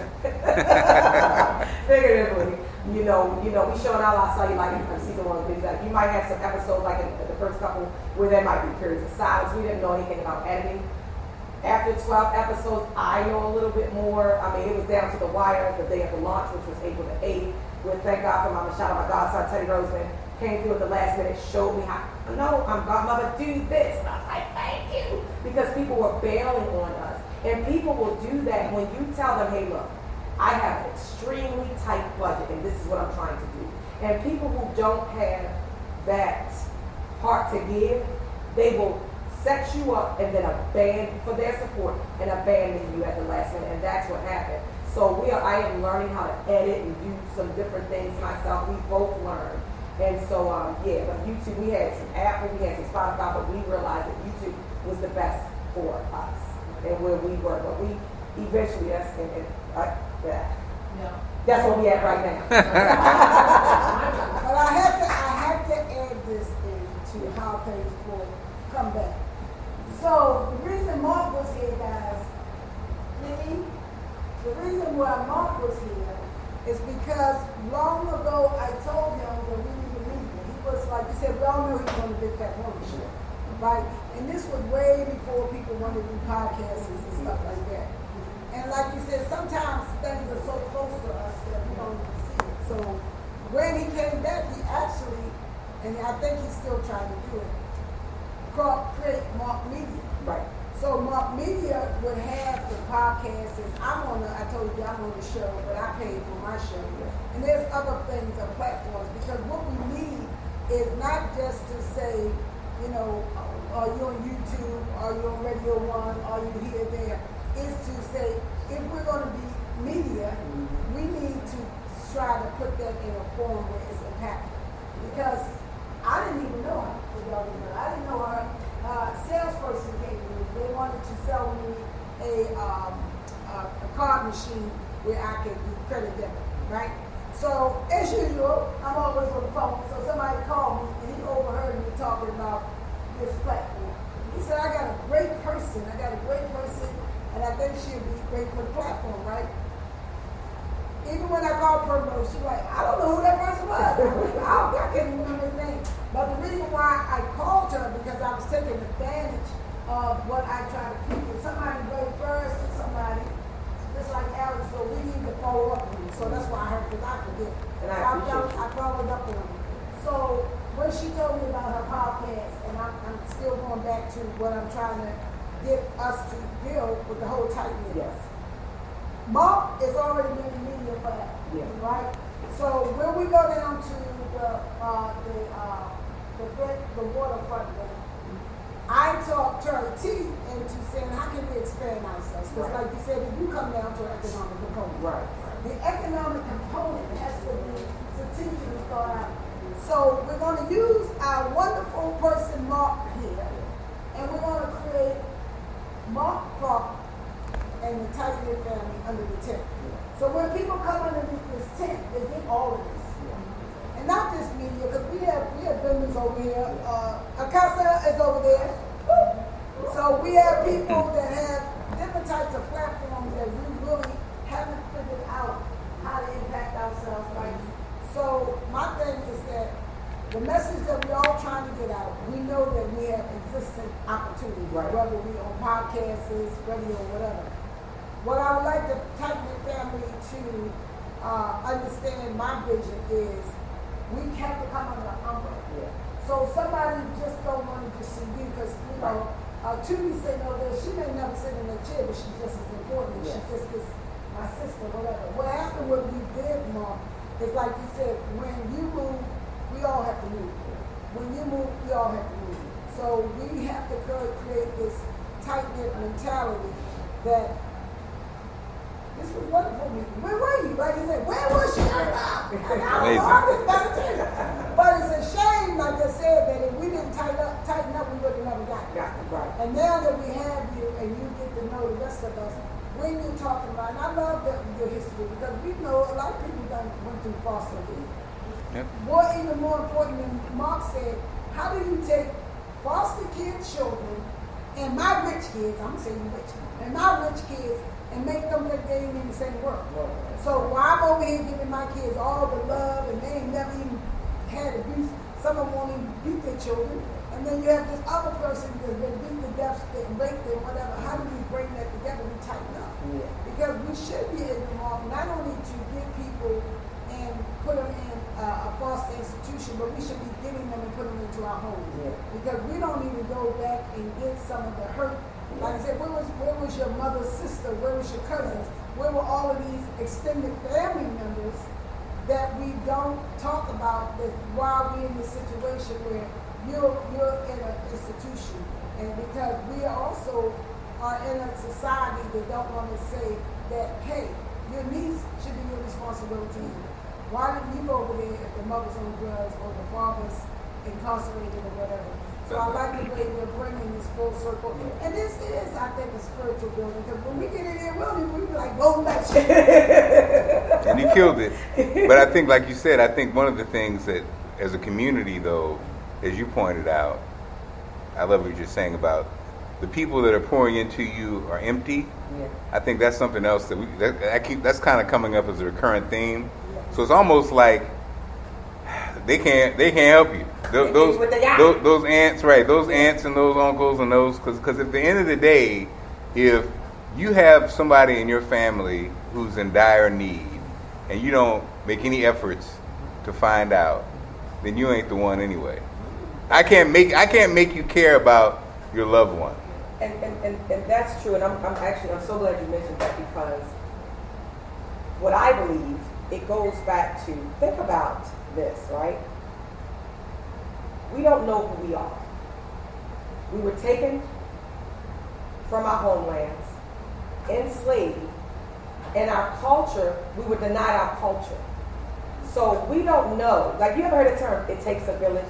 figuratively. You know, we showing out our cellulite in season 1 things like you might have some episodes like in the first couple where there might be periods of silence. We didn't know anything about editing. After 12 episodes, I know a little bit more. I mean, it was down to the wire the day of the launch, which was April the 8th. With thank God for shout out my godson Teddy Roseman, came through at the last minute, showed me how. No, I'm godmother, do this. And I was like, thank you, because people were bailing on us, and people will do that when you tell them, hey, look, I have an extremely tight budget, and this is what I'm trying to do. And people who don't have that heart to give, they will set you up and then abandon for their support and abandon you at the last minute, and that's what happened. So I am learning how to edit and do some different things myself. We both learned, and so but YouTube, we had some Apple, we had some Spotify, but we realized that YouTube was the best for us and where we were. But we eventually, that's where we at right now. But I have to add this to how things will come back. So the reason Mark was here, guys, the reason why Mark was here is because long ago I told him that we need a meeting. He was like, you said, we all know he was on the Big Fat Morning Show, right? And this was way before people wanted to do podcasts and stuff like that. And like you said, sometimes things are so close to us that we don't even see it. So when he came back, he actually, and I think he's still trying to do it, create Mark Media. Right. So Mark Media would have the podcast. I told you I'm on the show, but I paid for my show. And there's other things or platforms, because what we need is not just to say, you know, are you on YouTube, are you on Radio 1, are you here, there, is to say, if we're going to be media, we need to try to put that in a form where it's impactful. Because I didn't even know her. I didn't know her. Salesperson came to me. They wanted to sell me a card machine where I could do credit debit, right? So as usual, I'm always on the phone. So somebody called me and he overheard me talking about this platform. He said, I got a great person, and I think she'll be great for the platform, right? Even when I called Primrose, she was like, I don't know who that person was. I can't remember his name. But the reason why I called her, because I was taking advantage of what I try to keep. If somebody goes first to somebody, just like Alex, so we need to follow up on it. So that's why I heard, because I forget. And I followed up on it. So when she told me about her podcast, and I'm still going back to what I'm trying to get us to build with the whole tight knit. Yes. Mark is already been in media for that, right? So when we go down to the waterfront there, I talked Charlie T into saying, how can we expand ourselves? Because like you said, if you come down to an economic component, Right. the economic component has to be strategically thought out. So we're going to use our wonderful person Mark here, and we're going to create Mark Park and the tight-knit family under the tent. So when people come underneath this tent, they get all of this. And not just media, because we have vendors over here. Akasa is over there. So we have people that have different types of platforms that we really haven't figured out how to impact ourselves right. So my thing is that the message that we're all trying to get out, we know that we have existing opportunities, Right. whether we on podcasts, radio, whatever. What I would like the tight-knit family to understand my vision is we have to come under an umbrella. Yeah. So somebody just don't want to just see you because, you know, Tootie sitting over there, she may never sit in a chair, but she's just as important. Yes. She just is my sister, whatever. What happened when we did, Mom, is like you said, when you move, we all have to move. When you move, we all have to move. So we have to create this tight-knit mentality that this was wonderful meeting. Where were you? Like you said, where was she? Amazing. But it's a shame, like I said, that if we didn't tighten up, we would have never got it. Yeah, right. And now that we have you and you get to know the rest of us, when you're talking about, and I love your history because we know a lot of people went through foster care. Yep. Even more important than Mark said, how do you take foster kid children and my rich kids, I'm going to say you rich, and my rich kids and make them think they ain't in the same world. So while I'm over here giving my kids all the love and they ain't never even had abuse, some of them won't even beat their children. And then you have this other person that's been beat to death and raped and whatever. How do we bring that together? We tighten up. Yeah. Because we should be able to not only to get people and put them in a foster institution, but we should be getting them and putting them into our homes. Yeah. Because we don't even go back and get some of the hurt. Like I said, where was your mother's sister? Where was your cousins? Where were all of these extended family members that we don't talk about that while we're in this situation where you're in an institution, and because we also are in a society that don't want to say that, hey, your niece should be your responsibility either. Why didn't you go over there if the mother's on drugs or the father's incarcerated or whatever? So I like the way we're bringing this full circle. And this is, I think, a spiritual building, because when we get in here, we'll be like, whoa, that shit. And you killed it. But I think, like you said, I think one of the things that, as a community, though, as you pointed out, I love what you're saying about the people that are pouring into you are empty. Yeah. I think that's something else that's kind of coming up as a recurrent theme. So it's almost like they can't help you. Those aunts, right? Those aunts and those uncles and those, because at the end of the day, if you have somebody in your family who's in dire need and you don't make any efforts to find out, then you ain't the one anyway. I can't make you care about your loved one. And that's true, and I'm so glad you mentioned that, because what I believe, it goes back to, think about this, right? We don't know who we are. We were taken from our homelands, enslaved, and our culture, we were denied our culture. So we don't know, like, you ever heard the term, it takes a village?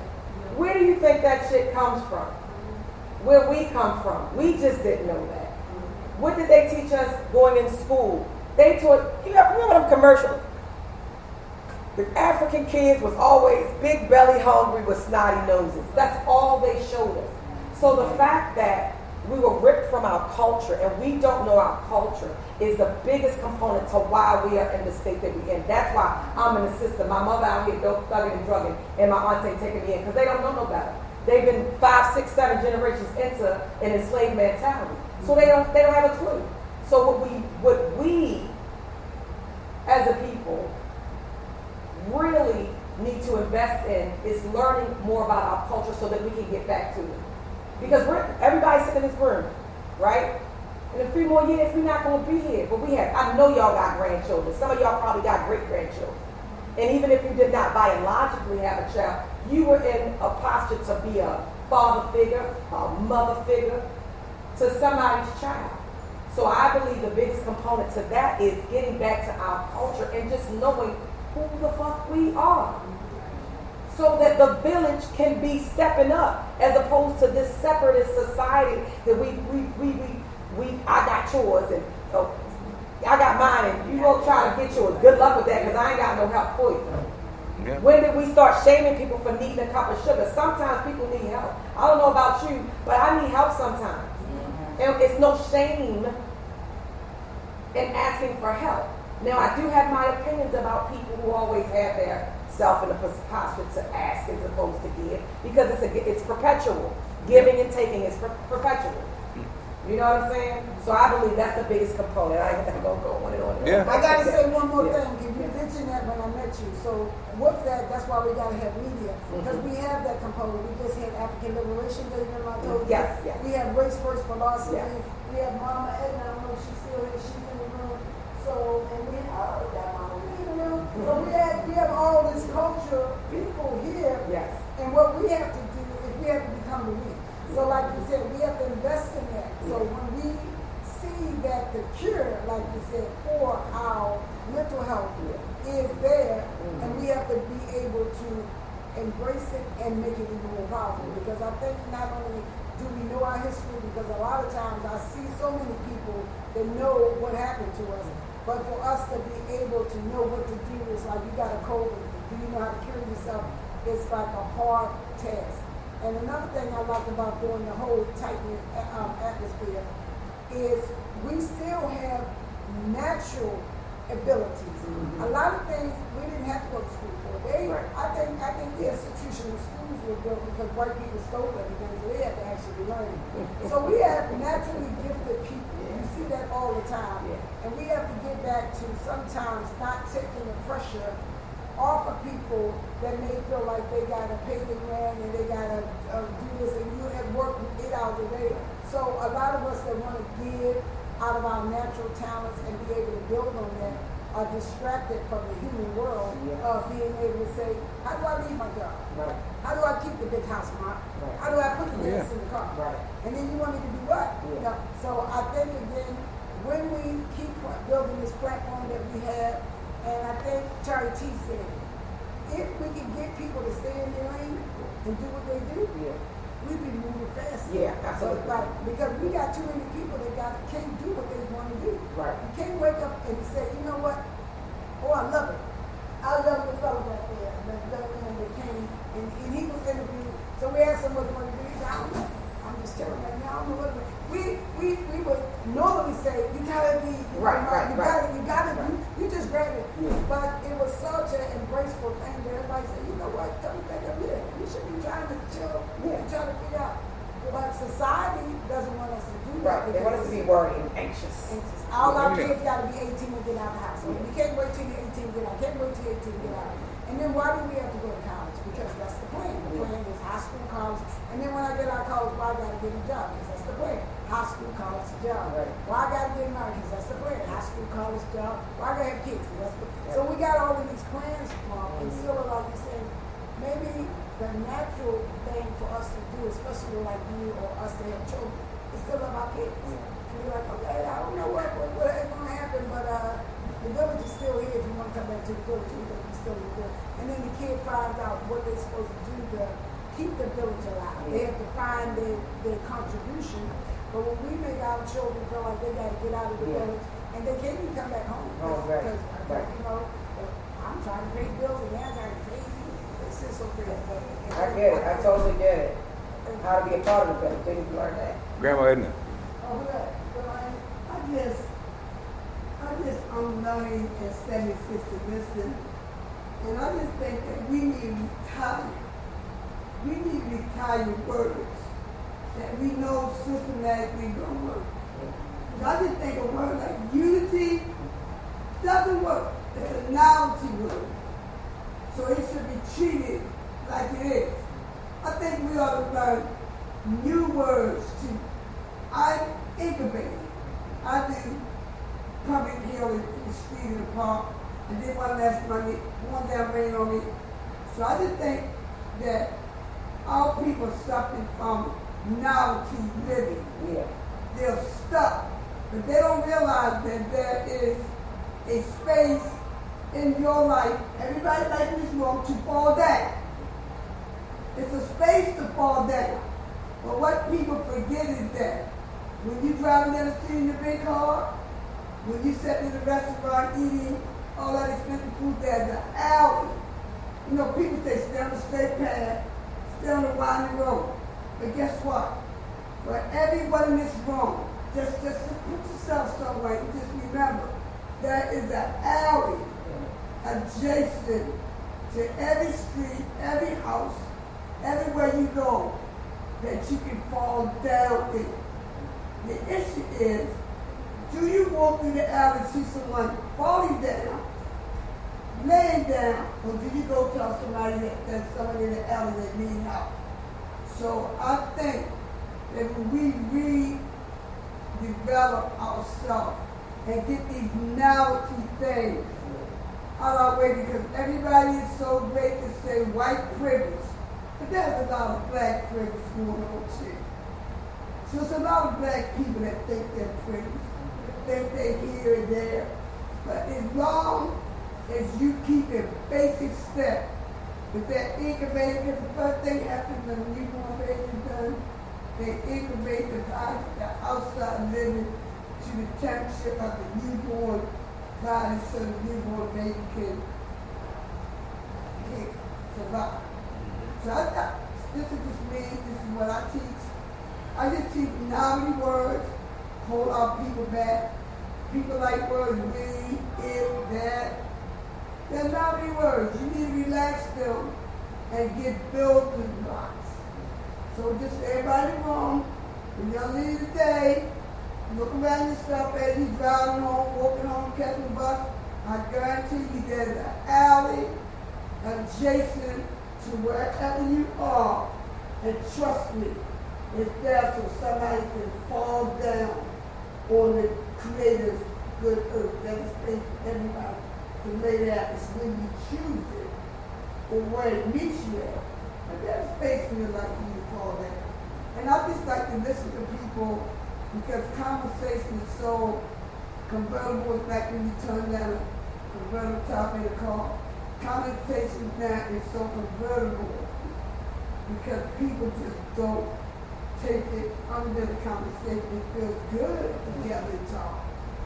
Where do you think that shit comes from? Where we come from. We just didn't know that. What did they teach us going in school? They taught, you remember them commercials? The African kids was always big belly hungry with snotty noses. That's all they showed us. So the fact that we were ripped from our culture and we don't know our culture is the biggest component to why we are in the state that we're in. That's why I'm in the system. My mother out here thugging and drugging, and my aunt ain't taking me in because they don't know no better. They've been 5, 6, 7 generations into an enslaved mentality. So they don't have a clue. So what we as a people really need to invest in is learning more about our culture so that we can get back to it. Because everybody's sitting in this room, right? In a few more years, we're not going to be here. But I know y'all got grandchildren. Some of y'all probably got great-grandchildren. And even if you did not biologically have a child, you were in a posture to be a father figure, a mother figure to somebody's child. So I believe the biggest component to that is getting back to our culture and just knowing who the fuck we are. So that the village can be stepping up as opposed to this separatist society that I got yours and I got mine and you go try to get yours. Good luck with that because I ain't got no help for you. Yeah. When did we start shaming people for needing a cup of sugar? Sometimes people need help. I don't know about you, but I need help sometimes. And it's no shame in asking for help. Now, I do have my opinions about people who always have their self in a posture to ask as opposed to give, because it's perpetual. Giving and taking is perpetual. You know what I'm saying? So I believe that's the biggest component. I ain't gonna go on and on. Yeah. I gotta say one more thing. You mentioned that when I met you. So with that, that's why we gotta have media, because we have that component. We just had African Liberation Day. Remember I told you? Yes, yes. We have race first philosophy. Yes. We have Mama Edna. I don't know if she's still here. She's in the room. So and we that Mama in the room. So we have all this culture people here. Yes. And what we have to do is we have to become the we. So like you said, we have to invest in that. So when we see that the cure, like you said, for our mental health is there, and we have to be able to embrace it and make it even more powerful. Because I think not only do we know our history, because a lot of times I see so many people that know what happened to us, but for us to be able to know what to do is like you got a cold, do you know how to cure yourself? It's like a hard task. And another thing I like about doing the whole tight-knit atmosphere is we still have natural abilities. A lot of things we didn't have to go to school for. I think the institutional schools were built because white people stole everything, so they had to actually learn it. So we have naturally gifted people. You see that all the time. And we have to get back to sometimes not taking the pressure off of people that may feel like they gotta pay the rent and they gotta do this, and you have worked 8 hours a day. So a lot of us that want to give out of our natural talents and be able to build on that are distracted from the human world of being able to say, how do I leave my job? Right. How do I keep the big house, Mark? Right. How do I put the gas in the car? Right. And then you want me to do what? Yeah. So I think again, when we keep building this platform that we have, and I think Charlie T said it, if we can get people to stay in their lane and do what they do, we'd be moving faster. Yeah, absolutely. Right, because we got too many people that can't do what they want to do. Right. You can't wake up and say, you know what? Oh, I love it. I love the fellow back there, that young man that came, and he was interviewed. So we asked him what he wanted to do. He said, I don't know. I'm just telling you right now, I don't know what we would normally say, you gotta be, you gotta do, you just grab it. But it was such an embraceful thing that everybody said, you know what, come back up here. We should be trying to chill and trying to figure out. But society doesn't want us to do that. Right. They want us to be worried and anxious. All our kids gotta be 18 to get out of the house. You can't wait till you're 18 to get out. Can't wait till you're 18 to get out. And then why do we have to go to college? Because that's the plan. The plan is high school, college. And then when I get out of college, why I gotta get a job? Because that's the plan. High school, college, job. Right. Why I gotta get married? Because that's the plan. High school, college, job. Why I gotta have kids? 'Cause that's the plan. So we got all of these plans, Mom, and still like you said, maybe the natural thing for us to do, especially like you or us to have children, is still love our kids. And be like, okay, I don't know what is gonna happen, but the village is still here. If you want to come back to the village, we're gonna be still in the village. And then the kid finds out what they're supposed to do to keep the village alive. They have to find their contribution. But when we make our children feel like they got to get out of the village, and they can't even come back home, because you know, I'm trying to pay bills and I got to pay you. This is so crazy. I get it. I totally get it. How to be a part of the village. They need to learn that. Grandma Edna. Oh, good. Well, I'm learning and studying Sister Wisdom, and I just think that we need to retire. We need to retire words that we know systematically don't work. I just think a word like unity doesn't work. It's a novelty word. So it should be treated like it is. I think we ought to learn new words to incubate. I do public healing in the street in the park. I did one last Monday, one down rain on me. So I just think that our people are suffering from novelty living. They're stuck, but they don't realize that there is a space in your life, everybody like in this room, to fall down. It's a space to fall down. But what people forget is that when you're driving down the street in your big car, when you sit in the restaurant eating all that expensive food, there's an alley You know, people say stay on the straight path, stay on the winding road. But guess what? For everyone in this room, just put yourself somewhere and just remember, there is an alley adjacent to every street, every house, everywhere you go, that you can fall down in. The issue is, do you walk through the alley and see someone falling down, laying down, or do you go tell somebody that there's someone in the alley that needs help? So I think that when we redevelop ourselves and get these narrative things out our way, because everybody is so great to say white privilege, but there's a lot of black privilege going on too. So it's a lot of black people that think they're privileged, think they're here and there. But as long as you keep a basic step with that incubator, because the first thing happens when a newborn baby is done, they incubate the outside living to the temperature of the newborn body so the newborn baby can survive. So this is just me, this is what I teach. I just teach novelty words, hold our people back. People like words, we, if, that. They're novelty words. You need to relax them and get building blocks. So just everybody in the room, when y'all leave the day, look around yourself as you driving home, walking home, catching the bus. I guarantee you there's an alley adjacent to wherever you are. And trust me, it's there so somebody can fall down on the Creator's good earth. There's space for everybody to lay there. It's when you choose it or where it meets you at. But there's space in your life for you to fall down. And I just like to listen to people because conversation is so convertible. It's like when you turn down a convertible top in a car. Conversation now is so convertible because people just don't take it under the conversation. It feels good together to talk.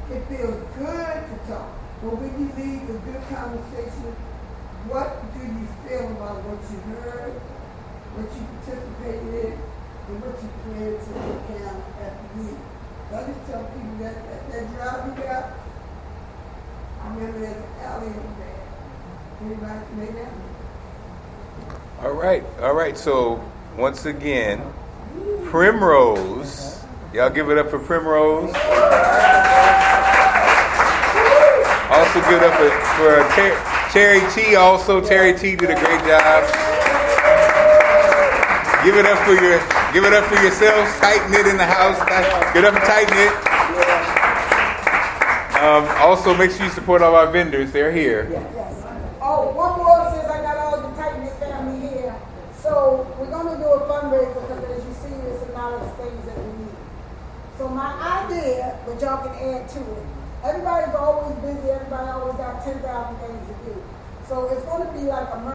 It feels good to talk. But when you leave a good conversation, what do you feel about what you heard, what you participated in, and what you plan to encounter at the meeting? So I just tell people that drive we got, I remember there's an alley over there. Anybody can lay down there. All right. So once again, Primrose. Y'all give it up for Primrose. Also give it up for Terry T. Also, Terry T. did a great job. Give it up for yourselves. Tighten it in the house. Get up and tighten it. Also, make sure you support all our vendors. They're here. Yes. Oh, one more since I got all the Tight Knit family here. So we're going to do a fundraiser because as you see, there's a lot of things that we need. So my idea, but y'all can add to it, everybody's always busy, everybody always got 10,000 things to do. So it's going to be like a